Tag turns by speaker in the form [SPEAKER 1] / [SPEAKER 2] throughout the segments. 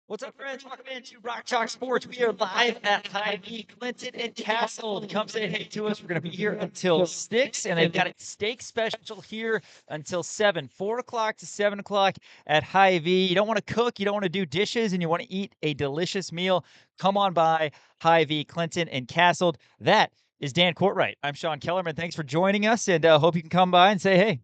[SPEAKER 1] What's up, friends? Welcome into Rock Chalk Sports. We are live at Hy-Vee, Clinton and Castle. Come say hey to us. We're going to be here until 6, and they've got a steak special here until 7, 4 o'clock to 7 o'clock at Hy-Vee. You don't want to cook, you don't want to do dishes, and you want to eat a delicious meal. Come on by Hy-Vee, Clinton and Castle. That is Dan Courtwright. I'm Sean Kellerman. Thanks for joining us, and hope you can come by and say hey.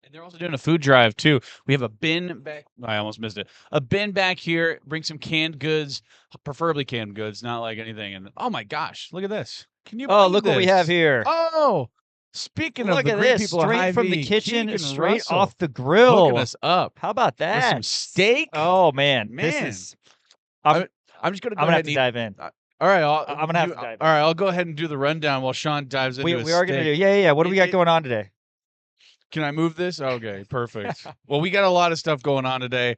[SPEAKER 2] And they're also doing a food drive too. We have a bin back. I almost missed it. A bin back here. Bring some canned goods, preferably canned goods, not like anything. And oh my gosh, look at this! Can you?
[SPEAKER 1] Oh,
[SPEAKER 2] believe
[SPEAKER 1] look what we
[SPEAKER 2] this?
[SPEAKER 1] have here.
[SPEAKER 2] Oh, speaking
[SPEAKER 1] Look
[SPEAKER 2] of the
[SPEAKER 1] at
[SPEAKER 2] great
[SPEAKER 1] this,
[SPEAKER 2] people at
[SPEAKER 1] straight from the
[SPEAKER 2] Hy-Vee,
[SPEAKER 1] kitchen,
[SPEAKER 2] Keegan
[SPEAKER 1] straight
[SPEAKER 2] Russell
[SPEAKER 1] off the grill.
[SPEAKER 2] hooking us up.
[SPEAKER 1] How about
[SPEAKER 2] With
[SPEAKER 1] that?
[SPEAKER 2] some steak.
[SPEAKER 1] Oh man,
[SPEAKER 2] Man.
[SPEAKER 1] this is.
[SPEAKER 2] I'm just gonna go
[SPEAKER 1] I'm gonna
[SPEAKER 2] ahead
[SPEAKER 1] have to
[SPEAKER 2] and
[SPEAKER 1] dive in.
[SPEAKER 2] all right,
[SPEAKER 1] I'm gonna have to dive in.
[SPEAKER 2] all right, I'll go ahead and do the rundown while Sean dives into his
[SPEAKER 1] We are gonna do.
[SPEAKER 2] steak.
[SPEAKER 1] Yeah. What do we got going on today?
[SPEAKER 2] Can I move this? Okay, perfect. Well, we got a lot of stuff going on today.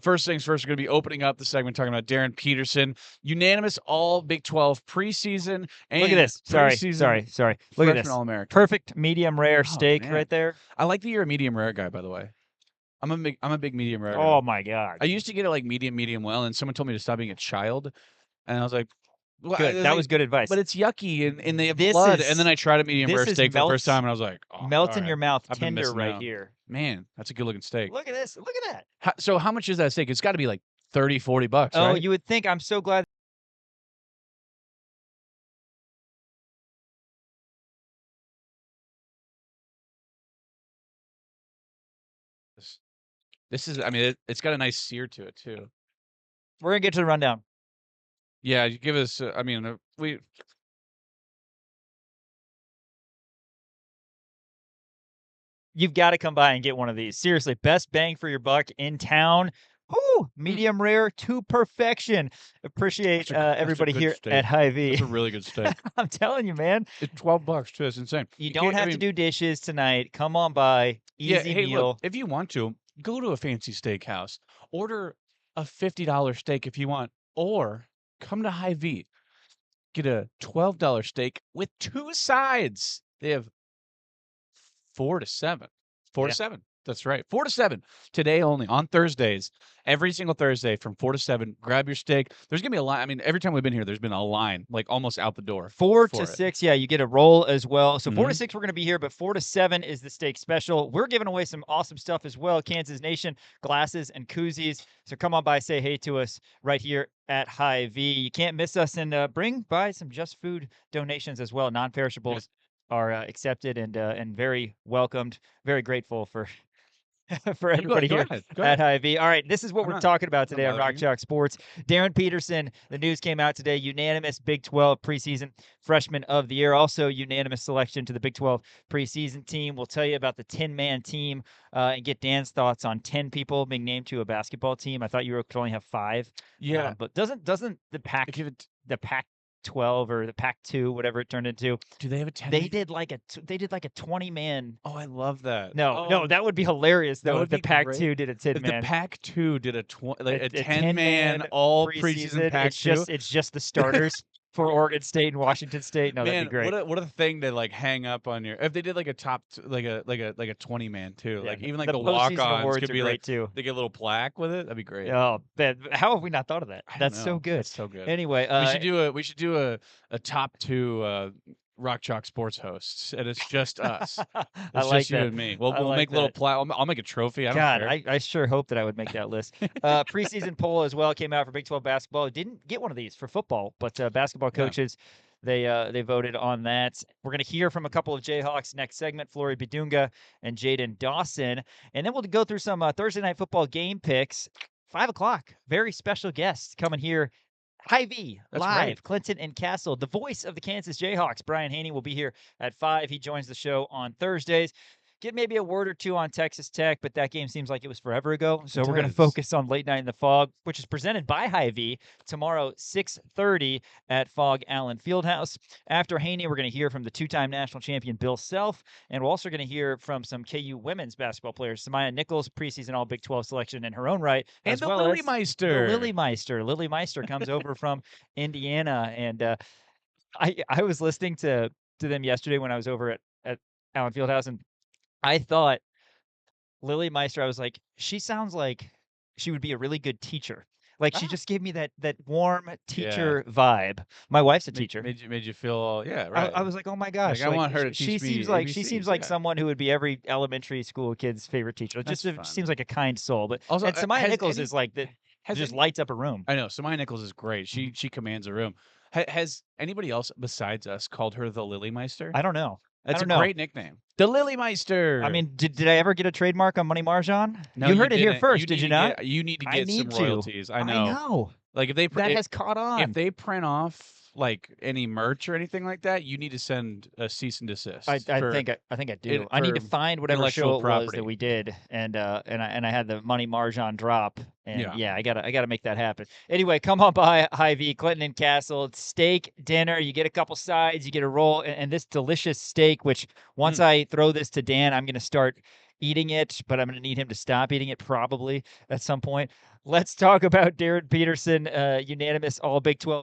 [SPEAKER 2] First things first, we're going to be opening up the segment talking about Darren Peterson, unanimous All Big 12 preseason. And
[SPEAKER 1] Look at this. Sorry. Look at this.
[SPEAKER 2] All-American.
[SPEAKER 1] Perfect medium rare steak
[SPEAKER 2] man.
[SPEAKER 1] right there.
[SPEAKER 2] I like that you're a medium rare guy, by the way. I'm a big medium rare guy.
[SPEAKER 1] Oh my god.
[SPEAKER 2] I used to get it like medium well, and someone told me to stop being a child, and I was like, well,
[SPEAKER 1] Good. That was good advice.
[SPEAKER 2] But it's yucky, and they have blood. And then I tried a medium rare steak for the first time, and I was like, oh,
[SPEAKER 1] melt in your mouth, tender right here.
[SPEAKER 2] Man, that's a good looking steak.
[SPEAKER 1] Look at this. Look at that.
[SPEAKER 2] So how much is that steak? It's got to be like $30-$40,
[SPEAKER 1] oh,
[SPEAKER 2] right?
[SPEAKER 1] You would think. I'm so glad.
[SPEAKER 2] This is, I mean, it's got a nice sear to it too.
[SPEAKER 1] We're gonna get to the rundown.
[SPEAKER 2] Yeah, you give us.
[SPEAKER 1] You've got to come by and get one of these. Seriously, best bang for your buck in town. Woo! Medium rare to perfection. Appreciate everybody here
[SPEAKER 2] steak.
[SPEAKER 1] at Hy-Vee.
[SPEAKER 2] It's a really good steak.
[SPEAKER 1] I'm telling you, man.
[SPEAKER 2] It's $12 too. It's insane.
[SPEAKER 1] You don't have to do dishes tonight. Come on by. Easy meal.
[SPEAKER 2] Look, if you want to, go to a fancy steakhouse. Order a $50 steak if you want, or come to Hy-Vee. Get a $12 steak with 2 sides. They have 4 to 7. 4 to 7. That's right. 4 to 7 today only on Thursdays. Every single Thursday from 4 to 7. Grab your steak. There's going to be a line. I mean, every time we've been here, there's been a line like almost out the door.
[SPEAKER 1] 4 to 6. Yeah, you get a roll as well. So 4 to 6, we're going to be here, but 4 to 7 is the steak special. We're giving away some awesome stuff as well. Kansas Nation glasses and koozies. So come on by, say hey to us right here at Hy-Vee. You can't miss us, and bring by some Just Food donations as well. Non-perishables are accepted and very welcomed. Very grateful for everybody here at Hy-Vee. All right, this is what we're talking about today on Rock Chalk Sports. Darren Peterson, the news came out today, unanimous Big 12 preseason freshman of the year, also unanimous selection to the Big 12 preseason team. We'll tell you about the 10-man team and get Dan's thoughts on 10 people being named to a basketball team. I thought you could only have 5.
[SPEAKER 2] Yeah.
[SPEAKER 1] But doesn't the Pac 12 or the Pac-2, whatever it turned into.
[SPEAKER 2] Do they have a 10?
[SPEAKER 1] They did like a 20-man.
[SPEAKER 2] Oh, I love that.
[SPEAKER 1] No, that would be hilarious though if the Pac-2 did a 10-man.
[SPEAKER 2] If the Pac-2 did a 10-man all preseason Pac-2.
[SPEAKER 1] It's just the starters for Oregon State and Washington State. No, that'd be great.
[SPEAKER 2] What a thing to like hang up on your. If they did like a top like a 20-man too, like even like the walk-ons could be like
[SPEAKER 1] too.
[SPEAKER 2] They get a little plaque with it. That'd be great.
[SPEAKER 1] Oh, man, how have we not thought of that? That's so good.
[SPEAKER 2] That's so good.
[SPEAKER 1] Anyway,
[SPEAKER 2] we should do a top 2 Rock Chalk Sports hosts, and it's just us. It's just you and me. We'll make little I'll make a trophy. I don't care.
[SPEAKER 1] I sure hope that I would make that list. Preseason poll as well came out for Big 12 basketball. Didn't get one of these for football, but basketball coaches, they voted on that. We're going to hear from a couple of Jayhawks next segment, Flory, Bidunga, and Jayden, Dawson. And then we'll go through some Thursday night football game picks. 5 o'clock, very special guests coming here. Hy-Vee, live, right. Clinton and Castle. The voice of the Kansas Jayhawks, Brian Hanni, will be here at 5. He joins the show on Thursdays. Get maybe a word or two on Texas Tech, but that game seems like it was forever ago. So we're going to focus on Late Night in the Fog, which is presented by Hy-Vee tomorrow, 6:30 at Fog Allen Fieldhouse. After Haney, we're going to hear from the 2-time national champion Bill Self, and we're also going to hear from some KU women's basketball players. Samaya Nichols, preseason All Big 12 selection in her own right,
[SPEAKER 2] and
[SPEAKER 1] as
[SPEAKER 2] the
[SPEAKER 1] well
[SPEAKER 2] Lily
[SPEAKER 1] as
[SPEAKER 2] Meister.
[SPEAKER 1] Lily Meister. Lily Meister comes over from Indiana, and I was listening to them yesterday when I was over at Allen Fieldhouse, and I thought Lily Meister, I was like, she sounds like she would be a really good teacher. Like she
[SPEAKER 2] Ah.
[SPEAKER 1] just gave me that warm
[SPEAKER 2] Yeah.
[SPEAKER 1] teacher vibe. My wife's a teacher.
[SPEAKER 2] Made you feel, yeah,
[SPEAKER 1] I
[SPEAKER 2] right.
[SPEAKER 1] was like, oh my
[SPEAKER 2] Like,
[SPEAKER 1] gosh,
[SPEAKER 2] I
[SPEAKER 1] like
[SPEAKER 2] want her to
[SPEAKER 1] she
[SPEAKER 2] teach me
[SPEAKER 1] seems like
[SPEAKER 2] ABCs, yeah.
[SPEAKER 1] someone who would be every elementary school kid's favorite teacher.
[SPEAKER 2] That's
[SPEAKER 1] Just
[SPEAKER 2] fun.
[SPEAKER 1] seems like a kind soul. But
[SPEAKER 2] Also,
[SPEAKER 1] and Samaya Nichols is like that,
[SPEAKER 2] has
[SPEAKER 1] just
[SPEAKER 2] any
[SPEAKER 1] lights up a room.
[SPEAKER 2] I know, Samaya Nichols is great.
[SPEAKER 1] Mhm.
[SPEAKER 2] She commands a room. Has anybody else besides us called her the Lily Meister?
[SPEAKER 1] I don't know.
[SPEAKER 2] That's a
[SPEAKER 1] don't know.
[SPEAKER 2] great nickname. The Lily Meister.
[SPEAKER 1] I mean, did I ever get a trademark on Money Marjan?
[SPEAKER 2] No,
[SPEAKER 1] You
[SPEAKER 2] you
[SPEAKER 1] heard it here
[SPEAKER 2] didn't.
[SPEAKER 1] first, did you not?
[SPEAKER 2] You need to
[SPEAKER 1] I
[SPEAKER 2] get some
[SPEAKER 1] need to.
[SPEAKER 2] royalties. I
[SPEAKER 1] I
[SPEAKER 2] know.
[SPEAKER 1] know.
[SPEAKER 2] Like if they
[SPEAKER 1] That has caught
[SPEAKER 2] if
[SPEAKER 1] on.
[SPEAKER 2] they print off like any merch or anything like that, you need to send a cease and desist.
[SPEAKER 1] I
[SPEAKER 2] for
[SPEAKER 1] think I do. I need to
[SPEAKER 2] for
[SPEAKER 1] find whatever
[SPEAKER 2] intellectual
[SPEAKER 1] show it was that
[SPEAKER 2] property.
[SPEAKER 1] we did, and I had the Money Marjan drop, and
[SPEAKER 2] Yeah.
[SPEAKER 1] I gotta make that happen. Anyway, come on by Hy-Vee, Clinton and Castle. It's steak dinner. You get a couple sides, you get a roll, and this delicious steak. Which once I throw this to Dan, I'm gonna start eating it, but I'm gonna need him to stop eating it probably at some point. Let's talk about Darren Peterson, unanimous All Big 12.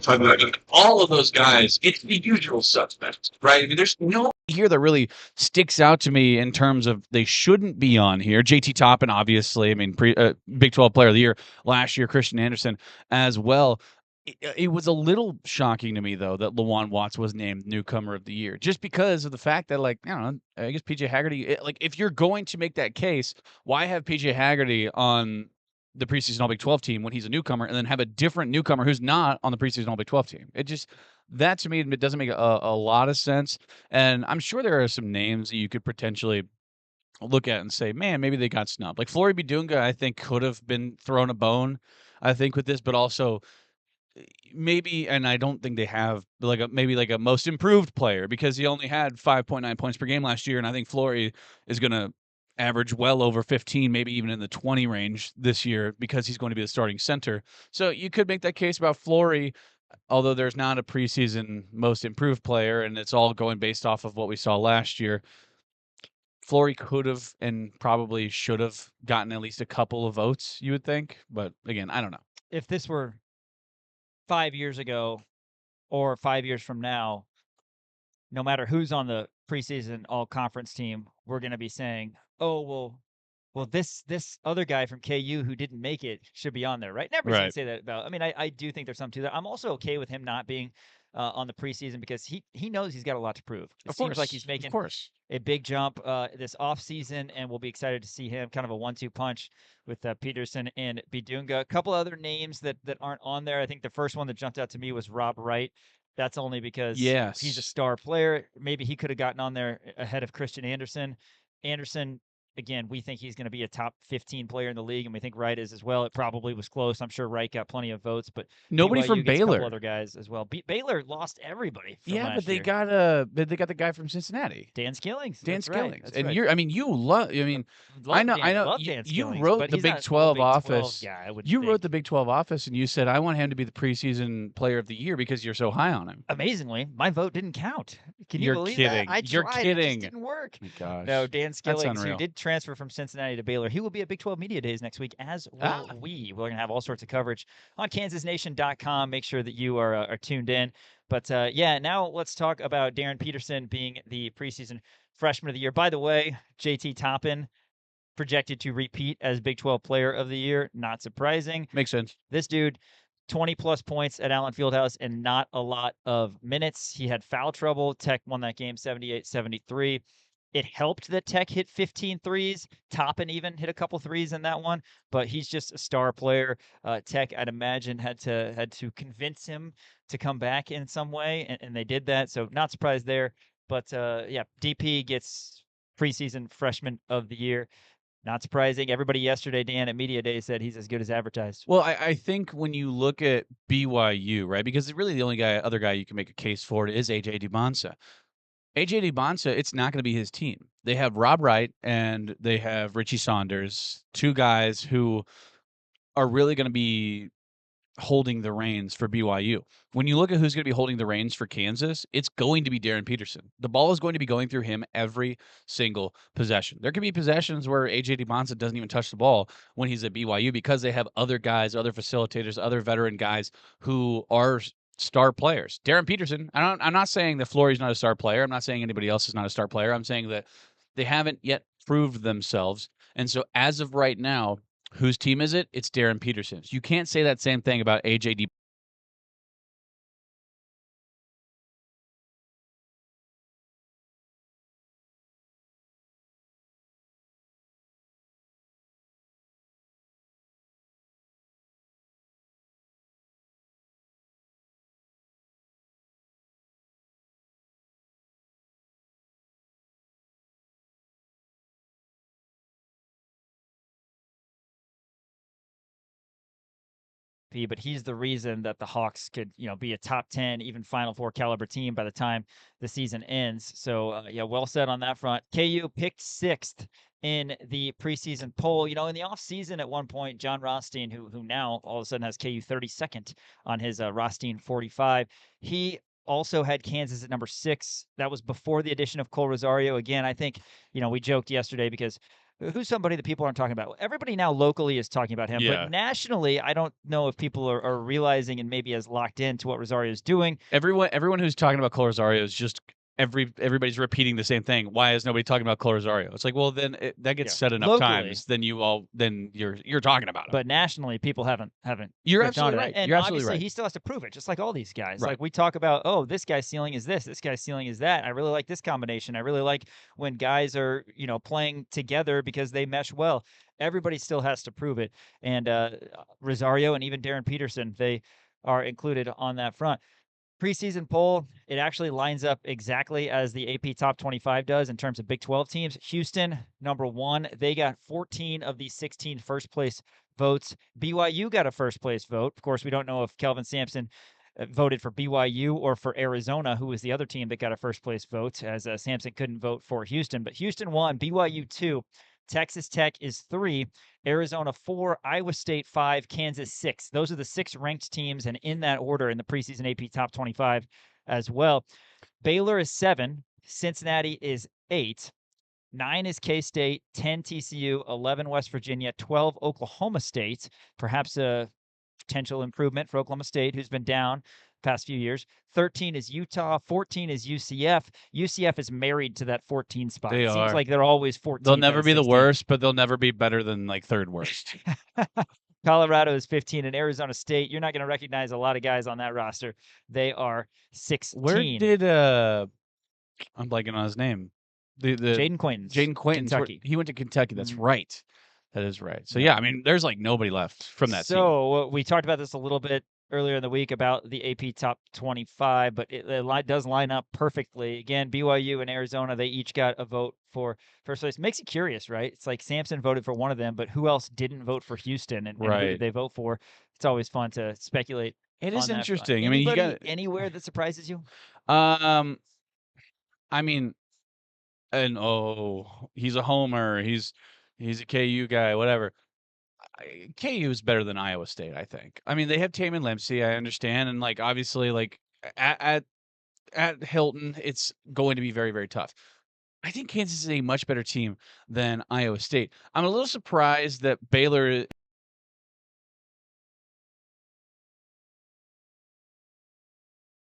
[SPEAKER 3] Talking about all of those guys, it's the usual suspects, right? I mean, there's no
[SPEAKER 2] Here that really sticks out to me in terms of they shouldn't be on here. JT Toppin, obviously, I mean, Big 12 Player of the Year last year. Christian Anderson as well. It was a little shocking to me, though, that Lawan Watts was named Newcomer of the Year, just because of the fact that, like, I don't know, I guess PJ Haggerty, like, if you're going to make that case, why have PJ Haggerty on the preseason All Big 12 team when he's a newcomer, and then have a different newcomer who's not on the preseason All Big 12 team? It just, that to me, it doesn't make a lot of sense. And I'm sure there are some names that you could potentially look at and say, man, maybe they got snubbed. Like Flory Bidunga, I think, could have been thrown a bone, I think, with this, but also maybe, and I don't think they have like a most improved player, because he only had 5.9 points per game last year, and I think Flory is going to average well over 15, maybe even in the 20 range this year, because he's going to be the starting center. So you could make that case about Flory, although there's not a preseason most improved player, and it's all going based off of what we saw last year. Flory could have and probably should have gotten at least a couple of votes, you would think. But again, I don't know.
[SPEAKER 1] If this were 5 years ago or 5 years from now, no matter who's on the preseason all conference team, we're going to be saying, oh, well, this other guy from KU who didn't make it should be on there, right? Never going to say that about. I mean, I do think there's some to that. I'm also okay with him not being on the preseason, because he knows he's got a lot to prove. It seems like he's making a big jump this offseason, and we'll be excited to see him, kind of a 1-2 punch with Peterson and Bidunga. A couple other names that aren't on there. I think the first one that jumped out to me was Rob Wright. That's only because he's a star player. Maybe he could have gotten on there ahead of Christian Anderson. Anderson, again, we think he's going to be a top 15 player in the league, and we think Wright is as well. It probably was close. I'm sure Wright got plenty of votes, but
[SPEAKER 2] nobody
[SPEAKER 1] BYU
[SPEAKER 2] from
[SPEAKER 1] gets a couple
[SPEAKER 2] Baylor.
[SPEAKER 1] other guys as well. Baylor lost everybody. From
[SPEAKER 2] Yeah,
[SPEAKER 1] last
[SPEAKER 2] but they
[SPEAKER 1] year.
[SPEAKER 2] got the guy from Cincinnati,
[SPEAKER 1] Dan Skillings.
[SPEAKER 2] Dan
[SPEAKER 1] That's
[SPEAKER 2] Skillings,
[SPEAKER 1] right. That's
[SPEAKER 2] and
[SPEAKER 1] right.
[SPEAKER 2] you love. I mean, I know.
[SPEAKER 1] Love Dan
[SPEAKER 2] You
[SPEAKER 1] Skillings,
[SPEAKER 2] wrote
[SPEAKER 1] but
[SPEAKER 2] the
[SPEAKER 1] he's
[SPEAKER 2] Big
[SPEAKER 1] not an
[SPEAKER 2] 12
[SPEAKER 1] Big 12
[SPEAKER 2] office.
[SPEAKER 1] guy, I would
[SPEAKER 2] You
[SPEAKER 1] think.
[SPEAKER 2] wrote the Big 12 office, and you said, I want him to be the preseason Player of the Year because you're so high on him.
[SPEAKER 1] Amazingly, my vote didn't count. Can you
[SPEAKER 2] You're
[SPEAKER 1] believe
[SPEAKER 2] kidding.
[SPEAKER 1] that? I
[SPEAKER 2] You're
[SPEAKER 1] tried.
[SPEAKER 2] kidding.
[SPEAKER 1] It just didn't work.
[SPEAKER 2] Oh my gosh.
[SPEAKER 1] No, Dan Skillings, who
[SPEAKER 2] unreal.
[SPEAKER 1] did transfer from Cincinnati to Baylor, he will be at Big 12 Media Days next week, as will we. We're going to have all sorts of coverage on KansasNation.com. Make sure that you are tuned in. But yeah, now let's talk about Darren Peterson being the preseason Freshman of the Year. By the way, JT Toppin projected to repeat as Big 12 Player of the Year. Not surprising.
[SPEAKER 2] Makes sense.
[SPEAKER 1] This dude, 20-plus points at Allen Fieldhouse and not a lot of minutes. He had foul trouble. Tech won that game 78-73. It helped that Tech hit 15 threes. Toppin even hit a couple threes in that one, but he's just a star player. Tech, I'd imagine, had to convince him to come back in some way, and they did that, so not surprised there. But yeah, DP gets preseason Freshman of the Year. Not surprising. Everybody yesterday, Dan, at Media Day said he's as good as advertised.
[SPEAKER 2] Well, I think when you look at BYU, right, because really the only other guy you can make a case for it is A.J. DiBonsa. A.J. DiBonsa, it's not going to be his team. They have Rob Wright and they have Richie Saunders, two guys who are really going to be holding the reins for BYU. When you look at who's going to be holding the reins for Kansas, it's going to be Darren Peterson. The ball is going to be going through him every single possession. There can be possessions where A.J. DiBonsa doesn't even touch the ball when he's at BYU, because they have other guys, other facilitators, other veteran guys who are star players. Darren Peterson, I'm not saying that Flory's not a star player. I'm not saying anybody else is not a star player. I'm saying that they haven't yet proved themselves. And so as of right now, Whose team is it? It's Darren Peterson's. You can't say that same thing about AJD.
[SPEAKER 1] But he's the reason that the Hawks could, be a top 10, even Final Four caliber team by the time the season ends. So, yeah, well said on that front. KU picked 6th in the preseason poll. In the offseason at one point, John Rothstein, who now all of a sudden has KU 32nd on his Rothstein 45, he also had Kansas at number 6. That was before the addition of Cole Rosario. Again, I think, we joked yesterday because who's somebody that people aren't talking about? Everybody now locally is talking about him,
[SPEAKER 2] Yeah.
[SPEAKER 1] but nationally, I don't know if people are realizing and maybe as locked into what Rosario is doing.
[SPEAKER 2] Everyone who's talking about Cole Rosario is just everybody's repeating the same thing. Why is nobody talking about Cole Rosario? It's like, well, then that gets said enough
[SPEAKER 1] Locally.
[SPEAKER 2] times. Then you're talking about him.
[SPEAKER 1] But nationally, people haven't.
[SPEAKER 2] You're
[SPEAKER 1] gripped
[SPEAKER 2] absolutely
[SPEAKER 1] onto that.
[SPEAKER 2] right.
[SPEAKER 1] And
[SPEAKER 2] You're absolutely
[SPEAKER 1] obviously,
[SPEAKER 2] right.
[SPEAKER 1] he still has to prove it, just like all these guys.
[SPEAKER 2] Right.
[SPEAKER 1] Like we talk about, oh, this guy's ceiling is this guy's ceiling is that. I really like this combination. I really like when guys are, playing together because they mesh well. Everybody still has to prove it. And Rosario and even Darren Peterson, they are included on that front. Preseason poll, it actually lines up exactly as the AP Top 25 does in terms of Big 12 teams. Houston, number 1. They got 14 of the 16 first-place votes. BYU got a first-place vote. Of course, we don't know if Kelvin Sampson voted for BYU or for Arizona, who was the other team that got a first-place vote, as Sampson couldn't vote for Houston. But Houston won, BYU 2. Texas Tech is 3, Arizona 4, Iowa State 5, Kansas 6. Those are the 6 ranked teams, and in that order in the preseason AP Top 25 as well. Baylor is 7, Cincinnati is 8, 9 is K-State, 10 TCU, 11 West Virginia, 12 Oklahoma State. Perhaps a potential improvement for Oklahoma State, who's been down past few years. 13 is Utah. 14 is UCF. UCF is married to that 14 spot.
[SPEAKER 2] They
[SPEAKER 1] It seems
[SPEAKER 2] are.
[SPEAKER 1] like they're always 14.
[SPEAKER 2] They'll never be the
[SPEAKER 1] 16.
[SPEAKER 2] worst, but they'll never be better than like third worst.
[SPEAKER 1] Colorado is 15, and Arizona State, you're not going to recognize a lot of guys on that roster. They are 16.
[SPEAKER 2] Where did I'm blanking on his name. The
[SPEAKER 1] Jayden Quaintance, Kentucky.
[SPEAKER 2] He went to Kentucky. That's right. That is right. So yeah, I mean, there's like nobody left from that team.
[SPEAKER 1] So we talked about this a little bit earlier in the week about the AP Top 25, but it does line up perfectly. Again, BYU and Arizona, they each got a vote for first place. Makes you curious, right? It's like Sampson voted for one of them, but who else didn't vote for Houston, and who did they vote for? It's always fun to speculate.
[SPEAKER 2] It is
[SPEAKER 1] on
[SPEAKER 2] interesting.
[SPEAKER 1] I mean,
[SPEAKER 2] you got
[SPEAKER 1] anywhere that surprises you?
[SPEAKER 2] I mean, and he's a homer. He's a KU guy. Whatever. KU is better than Iowa State, I think. I mean, they have Taman Lemsey, I understand, and like obviously, like at Hilton, it's going to be very, very tough. I think Kansas is a much better team than Iowa State. I'm a little surprised that Baylor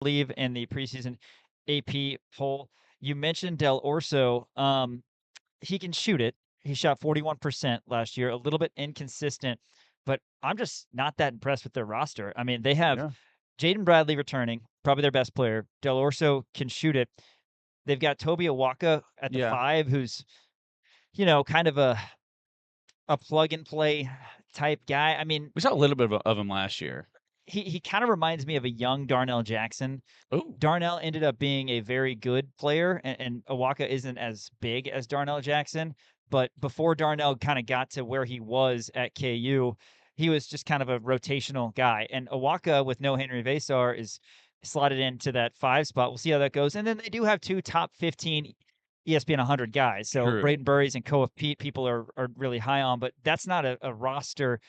[SPEAKER 1] believe in the preseason AP poll. You mentioned Del Orso. He can shoot it. He shot 41% last year, a little bit inconsistent, but I'm just not that impressed with their roster. I mean, they have Jaden Bradley returning, probably their best player. Del Orso can shoot it. They've got Toby Awaka at the 5, who's, kind of a plug and play type guy. I mean,
[SPEAKER 2] we saw a little bit of him last year.
[SPEAKER 1] He kind of reminds me of a young Darnell Jackson.
[SPEAKER 2] Ooh.
[SPEAKER 1] Darnell ended up being a very good player, and Awaka isn't as big as Darnell Jackson. But before Darnell kind of got to where he was at KU, he was just kind of a rotational guy. And Awaka, with no Henry Vesar, is slotted into that 5 spot. We'll see how that goes. And then they do have 2 top 15 ESPN 100 guys. So Braden Burries and Koa Pete, people are really high on, but that's not a roster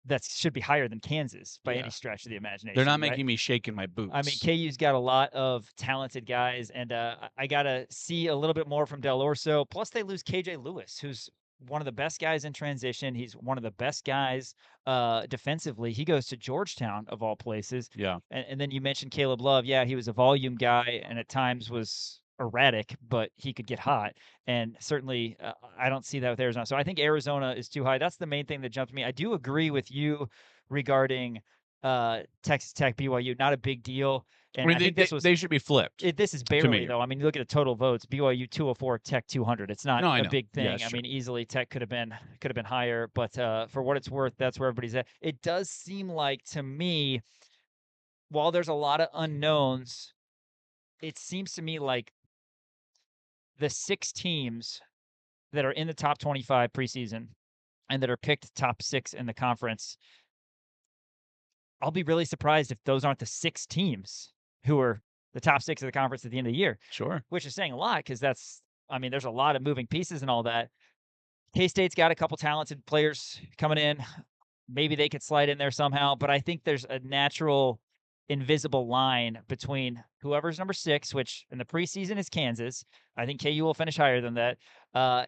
[SPEAKER 1] that should be higher than Kansas by any stretch of the imagination.
[SPEAKER 2] They're not making me shake in my boots.
[SPEAKER 1] I mean, KU's got a lot of talented guys, and I got to see a little bit more from Del Orso. Plus, they lose KJ Lewis, who's one of the best guys in transition. He's one of the best guys defensively. He goes to Georgetown, of all places.
[SPEAKER 2] Yeah.
[SPEAKER 1] And then you mentioned Caleb Love. Yeah, he was a volume guy, and at times was erratic, but he could get hot. And certainly, I don't see that with Arizona. So I think Arizona is too high. That's the main thing that jumped me. I do agree with you regarding Texas Tech, BYU. Not a big deal.
[SPEAKER 2] I
[SPEAKER 1] And
[SPEAKER 2] mean,
[SPEAKER 1] I think this was
[SPEAKER 2] they should be flipped.
[SPEAKER 1] this is
[SPEAKER 2] me.
[SPEAKER 1] barely though. I mean, you look at the total votes: BYU 204, Tech 200. It's not
[SPEAKER 2] No, I
[SPEAKER 1] a
[SPEAKER 2] know.
[SPEAKER 1] big
[SPEAKER 2] Yeah,
[SPEAKER 1] thing. I
[SPEAKER 2] sure.
[SPEAKER 1] mean, easily Tech could have been higher, but for what it's worth, that's where everybody's at. It does seem like to me, while there's a lot of unknowns, it seems to me like the 6 teams that are in the top 25 preseason and that are picked top 6 in the conference, I'll be really surprised if those aren't the 6 teams who are the top 6 of the conference at the end of the year.
[SPEAKER 2] Sure.
[SPEAKER 1] Which is saying a lot because there's a lot of moving pieces and all that. K-State's got a couple talented players coming in. Maybe they could slide in there somehow, but I think there's a natural invisible line between whoever's number 6, which in the preseason is Kansas. I think KU will finish higher than that.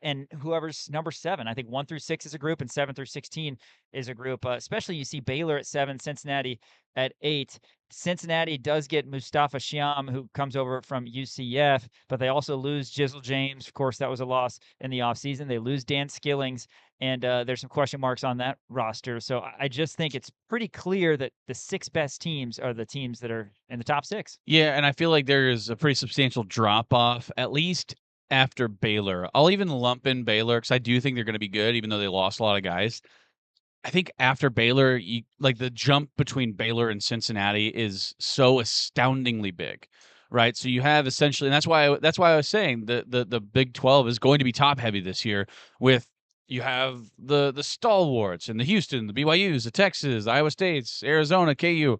[SPEAKER 1] And whoever's number 7. I think 1 through 6 is a group and 7 through 16 is a group. Especially you see Baylor at 7, Cincinnati at 8. Cincinnati does get Mustafa Shyam, who comes over from UCF, but they also lose Jizzle James. Of course, that was a loss in the offseason. They lose Dan Skillings, and there's some question marks on that roster. So I just think it's pretty clear that the 6 best teams are the teams that are in the top 6.
[SPEAKER 2] Yeah, and I feel like there is a pretty substantial drop-off, at least after Baylor. I'll even lump in Baylor because I do think they're going to be good, even though they lost a lot of guys. I think after Baylor, the jump between Baylor and Cincinnati is so astoundingly big, right? So you have essentially, and that's why I was saying the Big 12 is going to be top heavy this year. With you have the stalwarts and the Houston, the BYU's, the Texas, the Iowa States, Arizona, KU.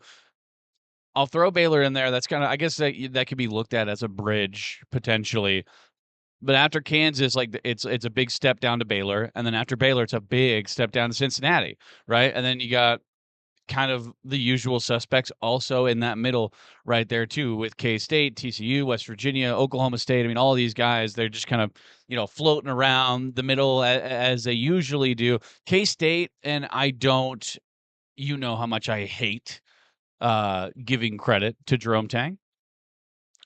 [SPEAKER 2] I'll throw Baylor in there. That's kind of, I guess that could be looked at as a bridge potentially. But after Kansas, like it's a big step down to Baylor, and then after Baylor, it's a big step down to Cincinnati, right? And then you got kind of the usual suspects also in that middle right there too, with K-State, TCU, West Virginia, Oklahoma State. I mean, all of these guys, they're just kind of floating around the middle as they usually do. K-State, and I don't, how much I hate giving credit to Jerome Tang.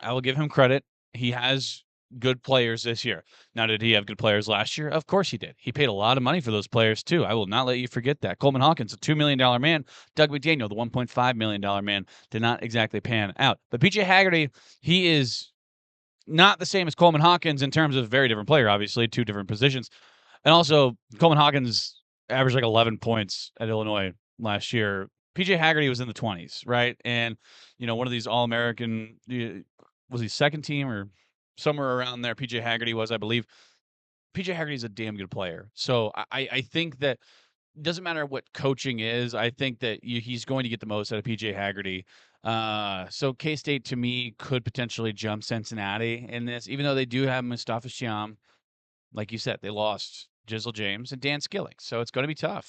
[SPEAKER 2] I will give him credit. He has good players this year. Now, did he have good players last year? Of course he did. He paid a lot of money for those players too. I will not let you forget that. Coleman Hawkins, a $2 million man. Doug McDaniel, the $1.5 million man, did not exactly pan out. But PJ Haggerty, he is not the same as Coleman Hawkins in terms of very different player, obviously, 2 different positions. And also, Coleman Hawkins averaged like 11 points at Illinois last year. PJ Haggerty was in the 20s, right? And, one of these All-American, was he second team or somewhere around there? PJ Haggerty was, I believe. PJ Haggerty is a damn good player. So I think that it doesn't matter what coaching is. I think that he's going to get the most out of PJ Haggerty. So K-State, to me, could potentially jump Cincinnati in this, even though they do have Mustafa Shyam. Like you said, they lost Jizzle James and Dan Skillings. So it's going to be tough.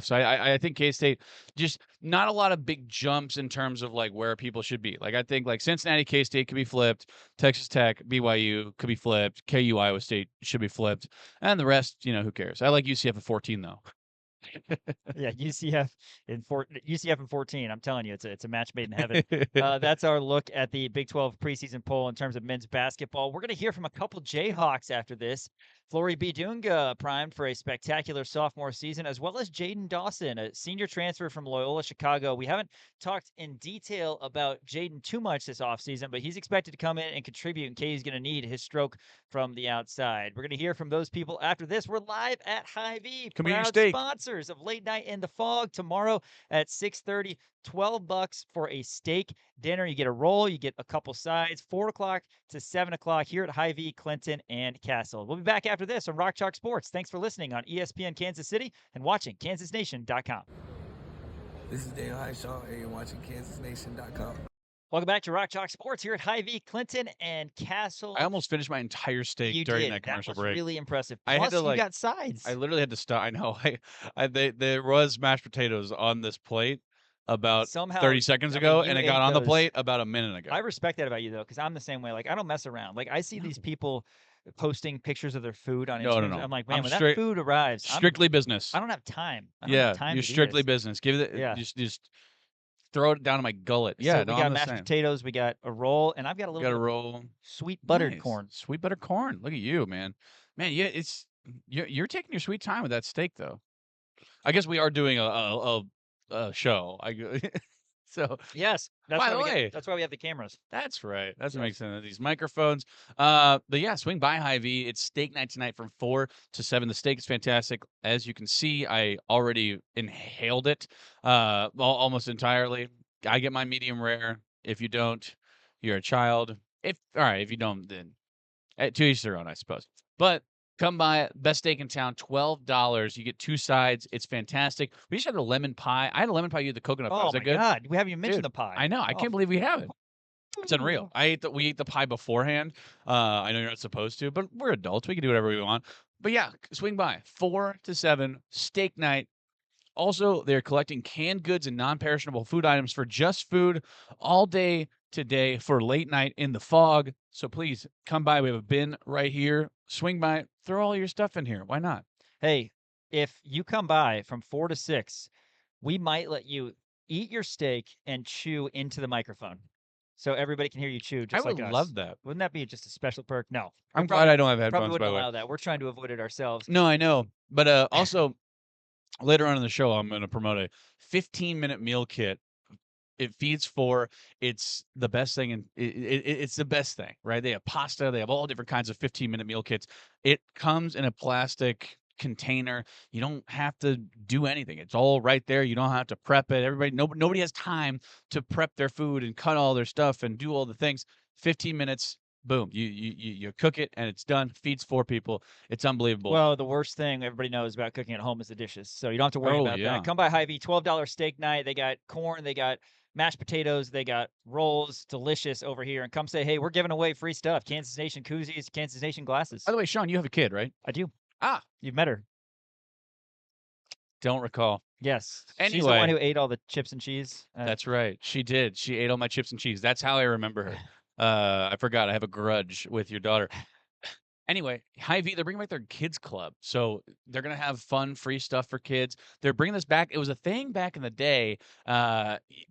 [SPEAKER 2] So I think K-State, just not a lot of big jumps in terms of like where people should be. Like I think like Cincinnati, K-State could be flipped. Texas Tech, BYU could be flipped. KU, Iowa State should be flipped. And the rest, who cares? I like UCF at 14 though.
[SPEAKER 1] Yeah, UCF in 14. I'm telling you, it's a match made in heaven. That's our look at the Big 12 preseason poll in terms of men's basketball. We're going to hear from a couple Jayhawks after this. Flory Bidunga primed for a spectacular sophomore season, as well as Jayden Dawson, a senior transfer from Loyola Chicago. We haven't talked in detail about Jayden too much this offseason, but he's expected to come in and contribute in case he's going to need his stroke from the outside. We're going to hear from those people after this. We're live at Hy-Vee, proud sponsors of Late Night in the Fog tomorrow at 6:30. $12 for a steak dinner. You get a roll, you get a couple sides, 4 o'clock to 7 o'clock here at Hy-Vee, Clinton, and Castle. We'll be back after this on Rock Chalk Sports. Thanks for listening on ESPN Kansas City and watching KansasNation.com.
[SPEAKER 4] This is Dale Highshaw, and you're watching KansasNation.com.
[SPEAKER 1] Welcome back to Rock Chalk Sports here at Hy-Vee, Clinton, and Castle.
[SPEAKER 2] I almost finished my entire steak during that commercial break.
[SPEAKER 1] Really impressive.
[SPEAKER 2] Plus,
[SPEAKER 1] I had to, you got sides.
[SPEAKER 2] I literally had to stop. I know. There was mashed potatoes on this plate about 30 seconds ago, and it got on the plate about a minute ago.
[SPEAKER 1] I respect that about you, though, because I'm the same way. Like, I don't mess around. Like, I see these people posting pictures of their food on Instagram.
[SPEAKER 2] No.
[SPEAKER 1] I'm like, man, when that food arrives,
[SPEAKER 2] strictly business.
[SPEAKER 1] I don't have time.
[SPEAKER 2] You're strictly business. Give it.
[SPEAKER 1] Yeah.
[SPEAKER 2] Just throw it down in my gullet.
[SPEAKER 1] So
[SPEAKER 2] Yeah,
[SPEAKER 1] we
[SPEAKER 2] no,
[SPEAKER 1] got
[SPEAKER 2] I'm the
[SPEAKER 1] mashed
[SPEAKER 2] same.
[SPEAKER 1] potatoes, we got a roll, and I've got a little
[SPEAKER 2] Got
[SPEAKER 1] bit
[SPEAKER 2] a
[SPEAKER 1] of
[SPEAKER 2] roll.
[SPEAKER 1] sweet buttered
[SPEAKER 2] Nice.
[SPEAKER 1] corn.
[SPEAKER 2] Sweet butter corn. Look at you, man. Man, yeah, you're taking your sweet time with that steak, though. I guess we are doing a show. So
[SPEAKER 1] Yes, that's
[SPEAKER 2] by
[SPEAKER 1] why
[SPEAKER 2] the
[SPEAKER 1] we
[SPEAKER 2] way,
[SPEAKER 1] that's why we have the cameras.
[SPEAKER 2] that's right. That's what
[SPEAKER 1] Yes.
[SPEAKER 2] makes sense. These microphones. But yeah, swing by Hy-Vee. It's steak night tonight from 4 to 7. The steak is fantastic. As you can see, I already inhaled it almost entirely. I get my medium rare. If you don't, you're a child. If you don't, then to each their own, I suppose. But come by, best steak in town, $12. You get 2 sides. It's fantastic. We just had a lemon pie. I had a lemon pie. You had the coconut pie.
[SPEAKER 1] Oh
[SPEAKER 2] Is that
[SPEAKER 1] my
[SPEAKER 2] good?
[SPEAKER 1] God, we haven't even mentioned
[SPEAKER 2] Dude,
[SPEAKER 1] the pie.
[SPEAKER 2] I know. I can't believe we haven't. It's unreal. We ate the pie beforehand. I know you're not supposed to, but we're adults. We can do whatever we want. But yeah, swing by 4 to 7 steak night. Also, they're collecting canned goods and non-perishable food items for Just Food all day today for late night in the fog. So please come by. We have a bin right here. Swing by, throw all your stuff in here. Why not?
[SPEAKER 1] Hey, if you come by from 4 to 6, we might let you eat your steak and chew into the microphone, so everybody can hear you chew. Just
[SPEAKER 2] I would
[SPEAKER 1] like us.
[SPEAKER 2] love that.
[SPEAKER 1] Wouldn't that be just a special perk? No,
[SPEAKER 2] I'm glad I don't have
[SPEAKER 1] probably
[SPEAKER 2] headphones, by
[SPEAKER 1] wouldn't
[SPEAKER 2] the way.
[SPEAKER 1] allow that. We're trying to avoid it ourselves.
[SPEAKER 2] No, I know. But also, later on in the show, I'm going to promote a 15-minute meal kit. It feeds 4. It's the best thing, and it's the best thing, right? They have pasta. They have all different kinds of 15-minute meal kits. It comes in a plastic container. You don't have to do anything. It's all right there. You don't have to prep it. Nobody has time to prep their food and cut all their stuff and do all the things. 15 minutes. Boom, you cook it and it's done. Feeds 4 people. It's unbelievable.
[SPEAKER 1] Well, the worst thing everybody knows about cooking at home is the dishes, so you don't have to worry about
[SPEAKER 2] yeah.
[SPEAKER 1] that. Come by Hy-Vee, $12 steak night. They got corn, they got mashed potatoes, they got rolls, delicious over here. And come say, hey, we're giving away free stuff. Kansas Nation koozies, Kansas Nation glasses.
[SPEAKER 2] By the way, Sean, you have a kid, right?
[SPEAKER 1] I do.
[SPEAKER 2] Ah,
[SPEAKER 1] You've met her.
[SPEAKER 2] don't recall.
[SPEAKER 1] Yes. She's the
[SPEAKER 2] Anyway.
[SPEAKER 1] one who ate all the chips and cheese.
[SPEAKER 2] That's right. She did. She ate all my chips and cheese. That's how I remember her. I forgot. I have a grudge with your daughter. Anyway, Hy-Vee, they're bringing back their kids club. So they're going to have fun, free stuff for kids. They're bringing this back. It was a thing back in the day.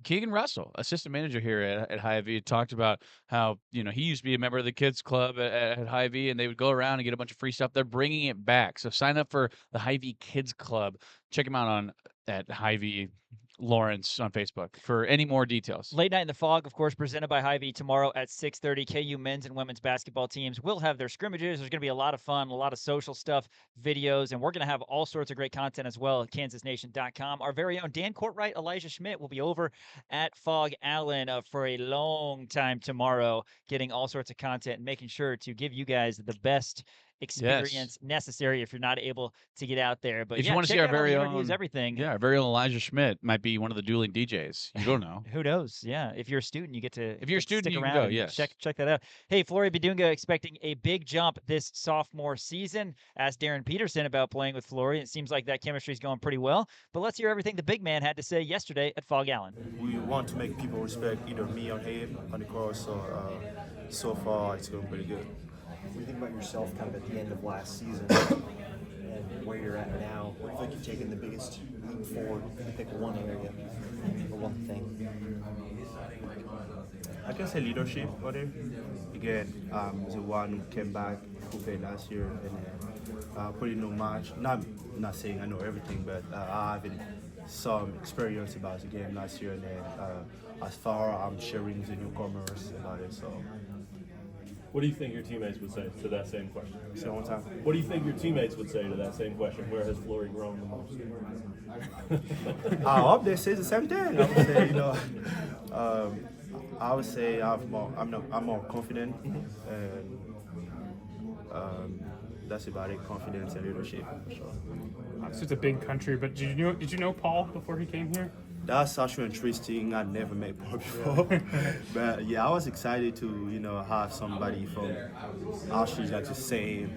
[SPEAKER 2] Keegan Russell, assistant manager here at Hy-Vee, talked about how, he used to be a member of the kids club at Hy-Vee, and they would go around and get a bunch of free stuff. They're bringing it back. So sign up for the Hy-Vee Kids Club. Check them out at Hy-Vee Lawrence on Facebook for any more details.
[SPEAKER 1] Late Night in the Fog, of course, presented by Hy-Vee tomorrow at 6:30. KU men's and women's basketball teams will have their scrimmages. There's going to be a lot of fun, a lot of social stuff, videos, and we're going to have all sorts of great content as well at kansasnation.com. Our very own Dan Courtwright, Elijah Schmidt will be over at Fog Allen for a long time tomorrow, getting all sorts of content and making sure to give you guys the best experience necessary if you're not able to get out there. But
[SPEAKER 2] if you want to see
[SPEAKER 1] check
[SPEAKER 2] our
[SPEAKER 1] out all the
[SPEAKER 2] very
[SPEAKER 1] interviews,
[SPEAKER 2] own,
[SPEAKER 1] everything.
[SPEAKER 2] our very own Elijah Schmidt might be one of the dueling DJs. You don't know.
[SPEAKER 1] Who knows? Yeah, if you're a student, you get to.
[SPEAKER 2] If you're a student,
[SPEAKER 1] stick
[SPEAKER 2] you can
[SPEAKER 1] around
[SPEAKER 2] go,
[SPEAKER 1] and
[SPEAKER 2] yes.
[SPEAKER 1] check that out. Hey, Flory Bidunga expecting a big jump this sophomore season. Asked Darren Peterson about playing with Flory. It seems like that chemistry is going pretty well. But let's hear everything the big man had to say yesterday at Fog Allen.
[SPEAKER 5] We want to make people respect either me or him on the course. So far it's going pretty good.
[SPEAKER 6] What do you think about yourself kind of at the end of last season and where you're at now? Where do you feel like you've taken the biggest leap forward? If you could pick one area or one thing.
[SPEAKER 5] I can say leadership for them. Again, the one who came back, who played last year, and pretty no match. Not saying I know everything, but I have some experience about the game last year, and then as far I'm sharing the newcomers about it. So.
[SPEAKER 7] What do you think your teammates would say to that same question?
[SPEAKER 5] Say one time.
[SPEAKER 7] What do you think your teammates would say to that same question? Where has Flory grown the most?
[SPEAKER 5] I hope they say the same thing. I would say, I would say I'm more confident, and that's about it. Confidence and leadership, for sure.
[SPEAKER 8] Obviously, it's a big country, but did you know Paul before he came here?
[SPEAKER 5] That's actually interesting. I never met Paul before, but yeah, I was excited to have somebody from actually like the same